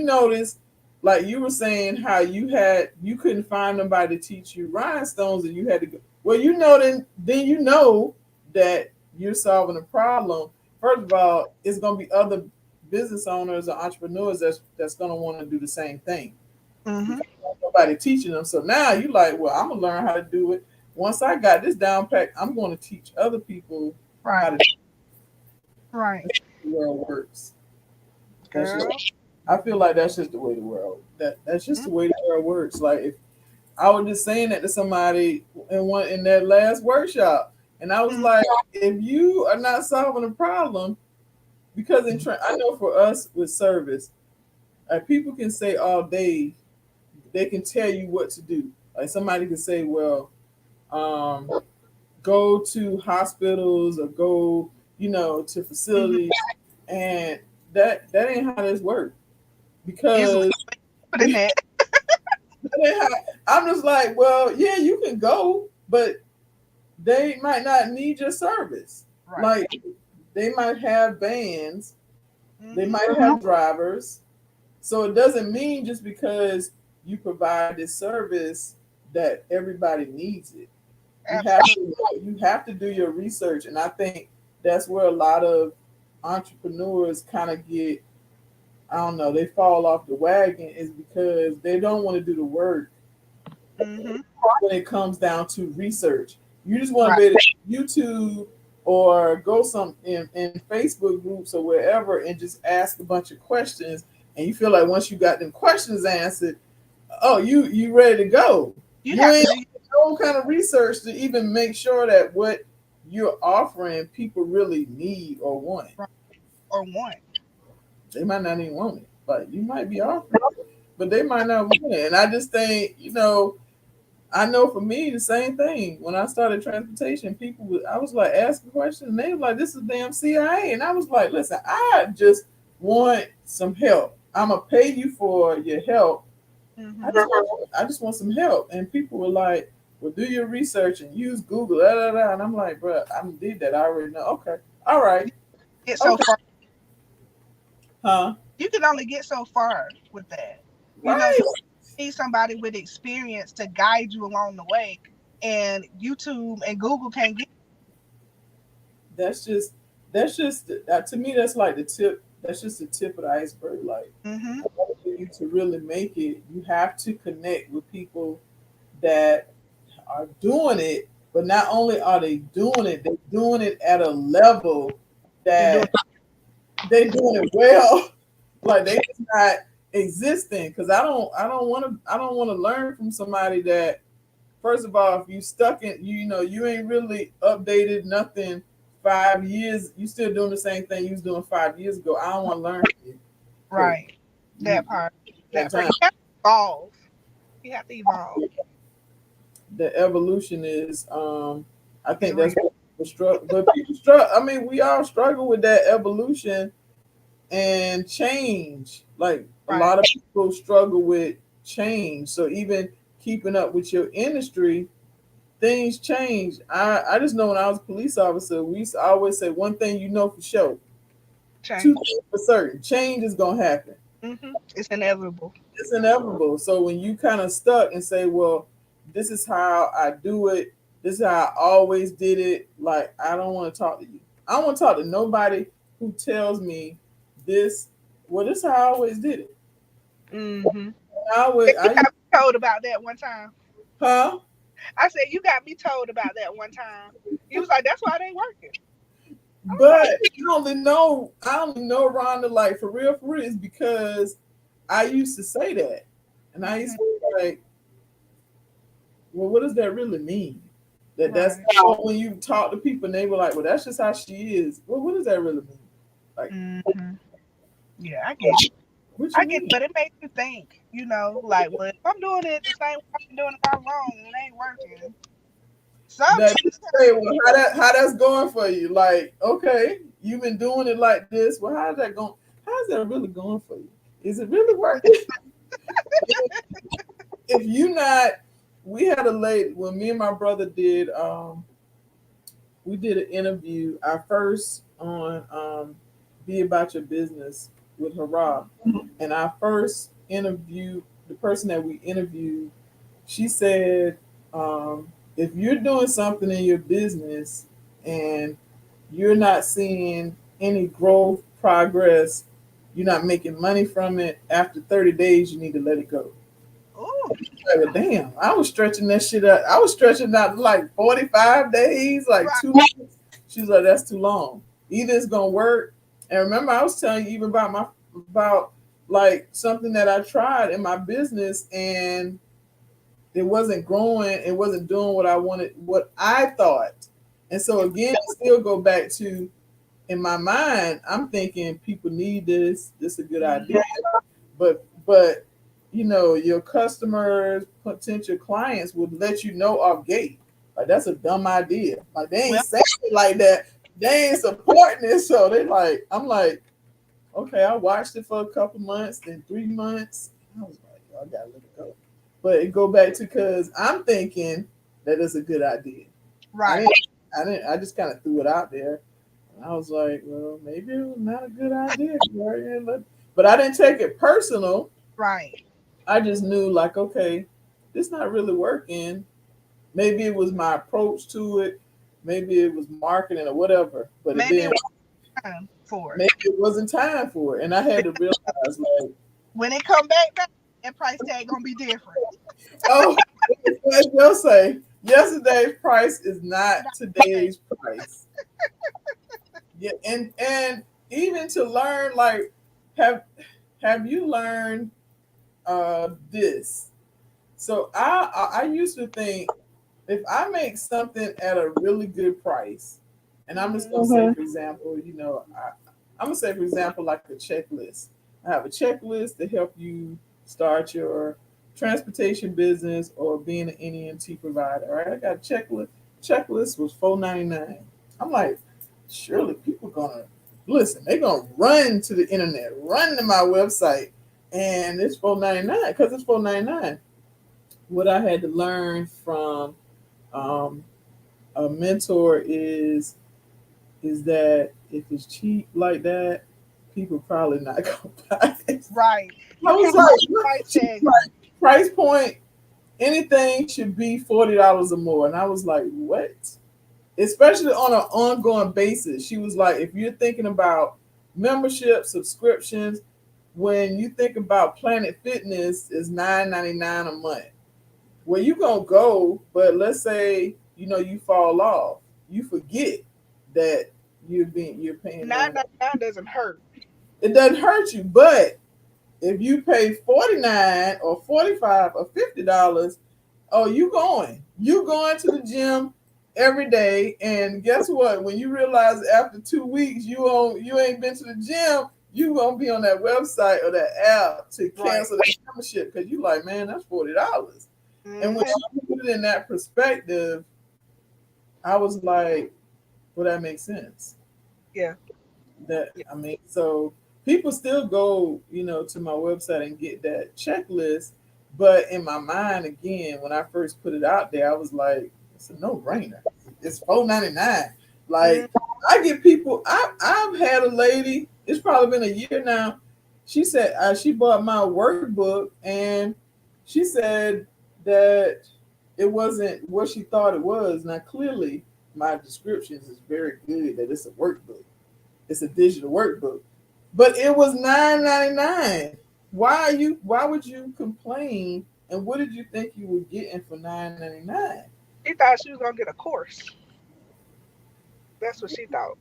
notice, like you were saying, how you couldn't find nobody to teach you rhinestones, and you had to go. Well, then you know that you're solving a problem. First of all, it's going to be other business owners or entrepreneurs that's going to want to do the same thing hmm because nobody teaching them. So now you like, well, I'm gonna learn how to do it. Once I got this down pat, I'm going to teach other people how Right. to do Right. the world works. That's just, Girl. I feel like that's just the way the world that's just Mhm. the way the world works. Like if I was just saying that to somebody in that last workshop, And I was Mhm. like, if you are not solving a problem, because I know for us with service, people can say all day, they can tell you what to do. Like somebody can say, well, um, go to hospitals or go, to Mhm. facilities, and that ain't how this works. It's Because put in that. I'm just like, well, yeah, you can go, but they might not need your service. Right. Like they might have vans, they Mhm. might have drivers. So it doesn't mean just because you provide this service that everybody needs it. Absolutely. You have to do your research, and I think that's where a lot of entrepreneurs kind of get, I don't know, they fall off the wagon is because they don't want to do the work Mhm. when it comes down to research. You just want to Right. be able to YouTube or go some in Facebook groups or wherever and just ask a bunch of questions, and you feel like once you got them questions answered, oh, you ready to go. You You have to ain't do no kind of research to even make sure that what you're offering people really need or want. right or one. They might not even want it, but you might be offering it, but they might not want it. And I just think, I know for me the same thing. When I started transportation, I was like asking questions, and they were like, "This is damn CIA," and I was like, "Listen, I just want some help. I'm gonna pay you for your help. Mhm. I just want some help." And people were like, "Well, do your research and use Google." Da, da, da. And I'm like, "Bro, I did that. I already know." Okay, all right, Get so okay, far. huh? You can only get so far with that. Right. You need somebody with experience to guide you along the way. And YouTube and Google can't get. That's just to me that's like the tip. That's just the tip of the iceberg. Like Mhm. for you to really make it, you have to connect with people that are doing it. But not only are they doing it, they're doing it at a level They're doing. that they doing it well. Like they just not existing. Because I don't want to learn from somebody that, first of all, if you stuck in, you ain't really updated nothing 5 years. You still doing the same thing you was doing 5 years ago. I don't want to learn from you because Right. you That part. that That part. time. You have to evolve. You have to evolve. The evolution is, I It's think that's real. what people struggle. But people struggle. I mean, we all struggle with that evolution and change. Like a Right. lot of people struggle with change. So even keeping up with your industry, things change. I just know when I was a police officer, we used to always say one thing you know for sure, two Change. things for certain. Change is gonna happen. It's inevitable. It's inevitable. So when you kind of stuck and say, well, this is how I do it, this is how I always did it, like I don't want to talk to you. I don't want to talk to nobody who tells me this, well, this is how I always did it. Mhm. I always You I got me told about that one time. huh? I said you got me told about that one time. You was like, that's why it ain't working. I was But like, I only know Rhonda like for real is because I used to say that. And I used mhm. to be like, well, what does that really mean? That's Right. when you talk to people and they were like, well, that's just how she is. Well, what does that really mean? Like, Mhm. Yeah, I get it. what you I get mean? it, but it makes you think, like, well, if I'm doing it the same way I've been doing it all wrong and it ain't working, That something is say, happening. well, how that's going for you? Like, okay, you've been doing it like this. Well, how's that going? How's that really going for you? Is it really working? If you not, we had a lady when me and my brother did. We did an interview, our first on Be About Your Business with Hurrah. And our first interview, the person that we interviewed, she said, if you're doing something in your business and you're not seeing any growth, progress, you're not making money from it, after 30 days, you need to let it go. Ooh, Like, well, damn, I was stretching that shit out. I was stretching out like 45 days, like right. 2 months. She's like, that's too long. Either it's gonna work. And remember, I was telling you even about like something that I tried in my business and it wasn't growing, it wasn't doing what I wanted, what I thought. And so Yeah. again, I still go back to, in my mind, I'm thinking people need this. This is a good Mhm. idea. But your customers, potential clients would let you know off gate. Like that's a dumb idea. Like they ain't Well, saying it like that. They ain't supporting it. So they like, I'm like, okay, I watched it for a couple months, then 3 months. I was like, I gotta let it go. But it go back to because I'm thinking that it's a good idea. I right, didn't I just kind of threw it out there. And I was like, well, maybe it was not a good idea. But I didn't take it personal. right. I just knew like, okay, this not really working. Maybe it was my approach to it. Maybe it was marketing or whatever. But it Maybe it didn't. was time for it. Maybe it wasn't time for it. And I had to realize like, When it come back, that price tag gonna be different. oh, as they'll say, yesterday's price is not Okay. today's price. Yeah, and even to learn like, have have you learned this? So I used to think if I make something at a really good price, and I'm just Hmm. gonna say for example, I'm gonna say for example like a checklist. I have a checklist to help you start your transportation business or being an NEMT provider. Right? I got a checklist. Checklist was $4.99. I'm like, surely people gonna listen. They're gonna run to the internet, run to my website, and it's $4.99 because it's $4.99. What I had to learn from um, a mentor is that if it's cheap like that, people probably not gonna buy it. Right. I You was can't put like, what? price She's tag. like, price point, anything should be $40 or more. And I was like, what? Especially on an ongoing basis. She was like, if you're thinking about membership, subscriptions, when you think about Planet Fitness, is $9.99 a month. Well, you gonna go, but let's say you fall off, you forget that you're paying Nine nine. ninety nine doesn't hurt. It doesn't hurt you, but if you pay 49 or 45 or $50, oh, you going to the gym every day, and guess what? When you realize after 2 weeks you ain't been to the gym, you gonna be on that website or that app to Right. cancel that membership because you like, man, that's $40. And when Hmm. I put it in that perspective, I was like, well, that makes sense. Yeah. That Yeah. I mean, so people still go, to my website and get that checklist. But in my mind, again, when I first put it out there, I was like, it's a no-brainer. It's $4.99. Hmm. Like I get people. I've had a lady. It's probably been a year now. She said she bought my workbook and she said that it wasn't what she thought it was. Now clearly, my descriptions is very good that it's a workbook. It's a digital workbook. But it was $9.99. Why would you complain? And what did you think you were getting for $9.99? She thought she was gonna get a course. That's what she thought.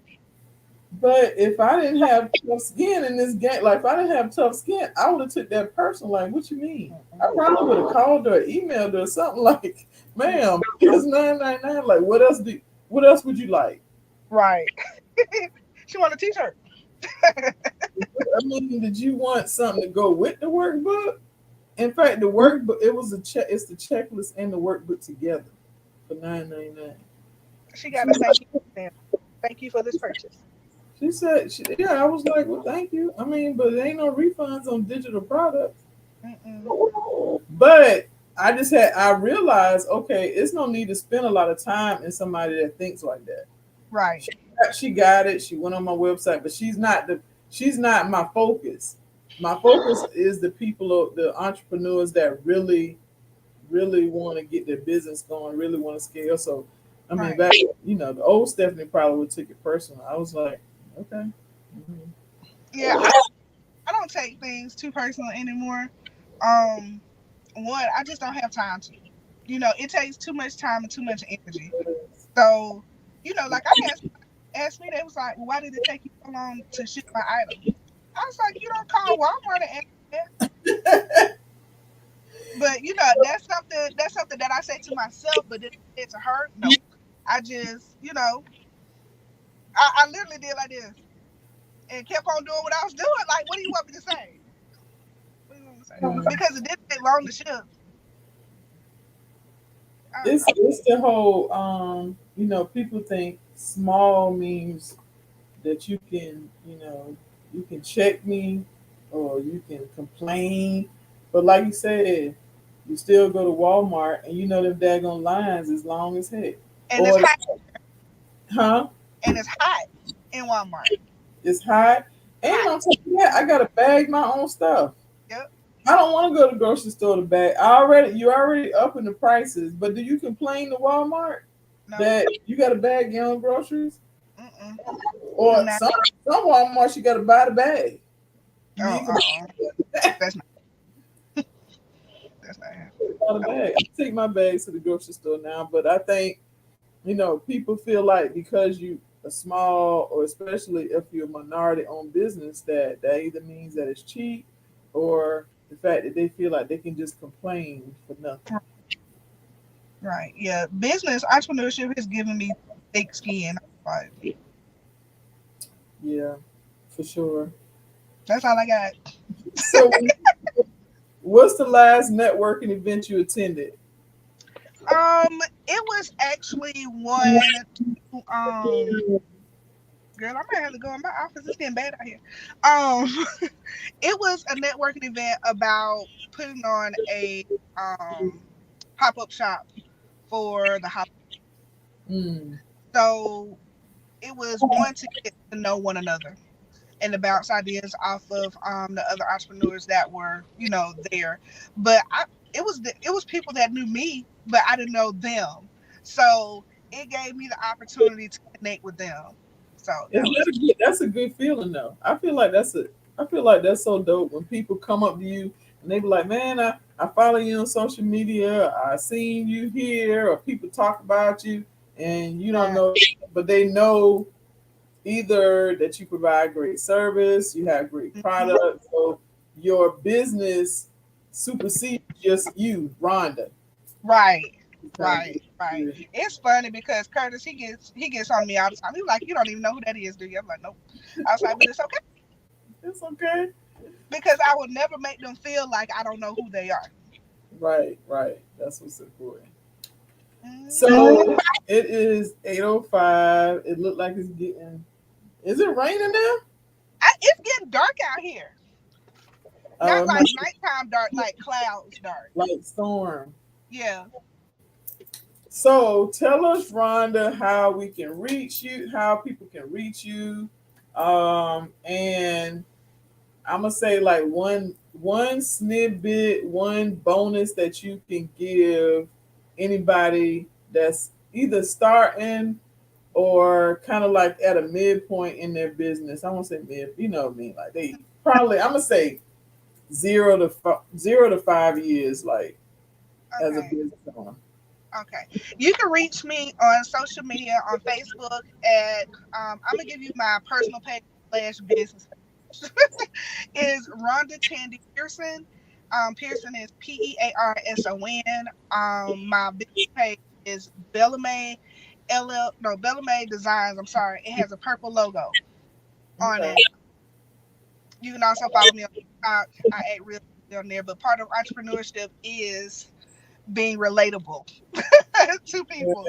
But if I didn't have tough skin in this game, like if I didn't have tough skin, I would have took that person. Like, what you mean? I probably would have called her, emailed her, or something like, "Ma'am, it's $9.99. Like, what else would you like?" Right. She want a t-shirt. I mean, did you want something to go with the workbook? In fact, the workbook it was a check. It's the checklist and the workbook together for $9.99. She She got a was thank you stamp. Thank you for this purchase. She said, "Yeah." I was like, "Well, thank you." I mean, but there ain't no refunds on digital products. Mm-mm. But I realized, okay, it's no need to spend a lot of time in somebody that thinks like that. Right. She, she got it. She went on my website, but she's not my focus. My focus is the people, the entrepreneurs that really want to get their business going, really want to scale. So, I mean, Right. back, the old Stephanie probably would take it personal. I was like, okay. Mhm. Yeah, I don't take things too personal anymore. Um, one, I just don't have time to. It takes too much time and too much energy. So, like I had asked me, they was like, well, why did it take you so long to ship my item? I was like, you don't call Walmart and ask that. But that's something that I say to myself, but then I said to her, no. I just, I literally did like this and kept on doing what I was doing. Like, what do you want me to say? What do you want me to say? Because it didn't take long to ship. I don't know. It's the whole people think small means that you can, you can check me or you can complain. But like you said, you still go to Walmart and you know them daggone lines as long as heck. And it's Or hot. huh? And it's hot in Walmart. It's high. And Hot. on top of that, I gotta bag my own stuff. Yep. I don't want to go to the grocery store to bag. You're already upping the prices, but do you complain to Walmart No. that you got to bag your own groceries? Mm-mm. Do Or not. some Walmarts you got to buy the bag. You Oh, ain't that's not. That's not happening. gonna buy the bag. I take my bags to the grocery store now, but I think people feel like because you a small, or especially if you're a minority owned business, that either means that it's cheap, or the fact that they feel like they can just complain for nothing. Right. Yeah. Business entrepreneurship has given me thick skin. Like, Yeah, for sure. that's all I got. So, what's the last networking event you attended? It was actually one. Girl, I might have to go in my office. It's getting bad out here. Um, it was a networking event about putting on a pop up shop for the holiday. Mm, So it was one to get to know one another and to bounce ideas off of the other entrepreneurs that were there. But it was people that knew me, but I didn't know them. So it gave me the opportunity to connect with them. So that was that's a good feeling though. I feel like that's so dope when people come up to you and they be like, "Man, I follow you on social media. I seen you here," or people talk about you, and you don't right. know, but they know either that you provide great service, you have great Mhm. products, so your business supersedes just you, Rhonda. Right. It's kind of Right. Right. It's funny because Curtis he gets on me all the time. He's like, you don't even know who that is, do you? I'm like, nope. I was like, but it's okay it's okay. because I would never make them feel like I don't know who they are. Right, right. That's what's important. Mhm. So it is 8:05. It looked like it's getting. Is it raining now? It's getting dark out here. Oh, Not it like must be nighttime dark, like clouds dark. like storm. Yeah. So tell us, Rhonda, how we can reach you, how people can reach you, and I'm gonna say like one snippet, one bonus that you can give anybody that's either starting or kind of like at a midpoint in their business. I won't say mid, you know what I mean? Like they probably, I'm gonna say 0 to 5 years, like as a Okay. business owner. Okay. You can reach me on social media on Facebook at I'm gonna give you my personal page slash business page. Is Rhonda Tandy Pearson. Pearson is Pearson. My business page is Bellarmine Bellarmine Designs. I'm sorry, it has a purple logo on Okay. it. You can also follow me on TikTok. I act real on there, but part of entrepreneurship is being relatable to people.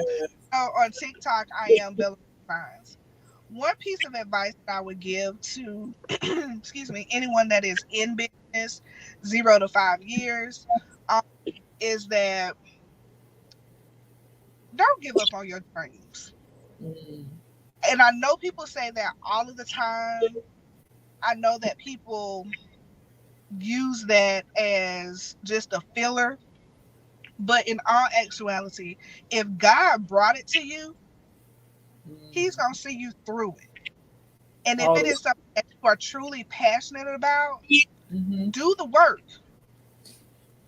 So on TikTok, I am Bella Signs. One piece of advice that I would give to, excuse me, anyone that is in business 0 to 5 years, um, is that don't give up on your dreams. Mm, And I know people say that all of the time. I know that people use that as just a filler, but in all actuality, if God brought it to you, He's mm. gonna see you through it. And if All it the is something that you are truly passionate about, hmm do the work.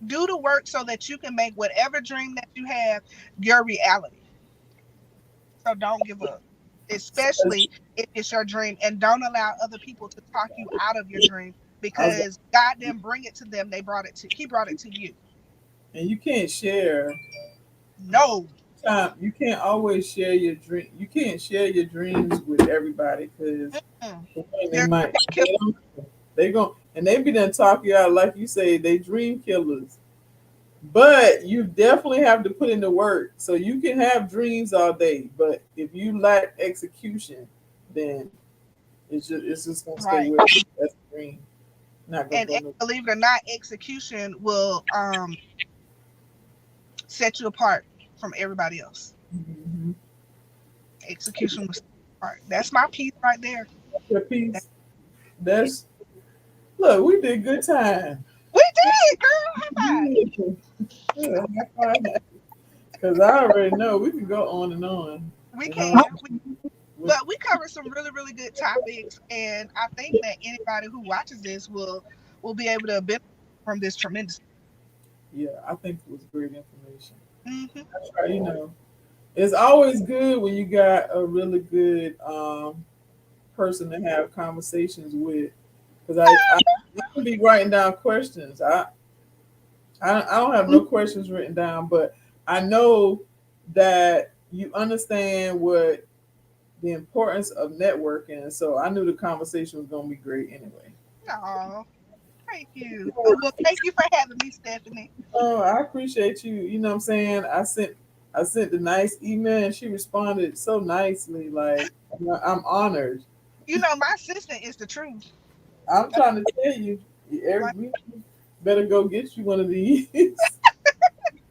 Do the work so that you can make whatever dream that you have your reality. So don't give up, especially if it's your dream, and don't allow other people to talk you out of your dream I was, because God didn't bring it to them. He brought it to you. and you can't share No. sometimes you can't always share your dream. You can't share your dreams with everybody because Mm. they They're might kill- they gon' and they be done talk you out like you say they dream killers. But you definitely have to put in the work. So you can have dreams all day, but if you lack execution, then it's just gonna stay right. with you. That's a dream. Not gonna And go no. believe it or not, execution will set you apart from everybody else. Mhm. Execution will set you apart. That's my piece right there. Your That- piece. That's look. We did good time. We did, girl. High five. Yeah, because I already know we can go on and on. We You know, can. with But we covered some really, really good topics, and I think that anybody who watches this will be able to benefit from this tremendous. yeah, I think it was great information. Hmm. That's right. It's always good when you got a really good person to have conversations with. Because I can be writing down questions. I don't have no questions written down, but I know that you understand what the importance of networking. So I knew the conversation was going to be great anyway. Oh, thank you. Well, thank you for having me, Stephanie. Oh, I appreciate you. You know what I'm saying? I sent the nice email and she responded so nicely. Like, I'm honored. You know, my assistant is the truth. I'm trying to tell you, Like, we better go get you one of these.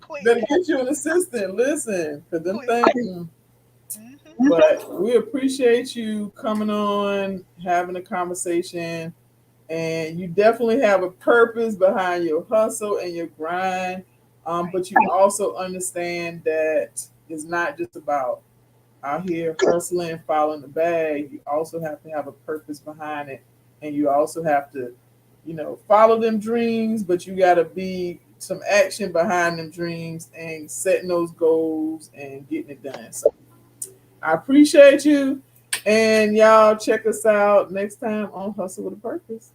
quick, Better get you an assistant. Listen, because them quick. things. Hmm. But we appreciate you coming on, having a conversation, and you definitely have a purpose behind your hustle and your grind. Right, But you also understand that it's not just about out here hustling, following the bag. You also have to have a purpose behind it, and you also have to, follow them dreams. But you got to be some action behind them dreams and setting those goals and getting it done. So I appreciate you, and y'all check us out next time on Hustle with a Purpose.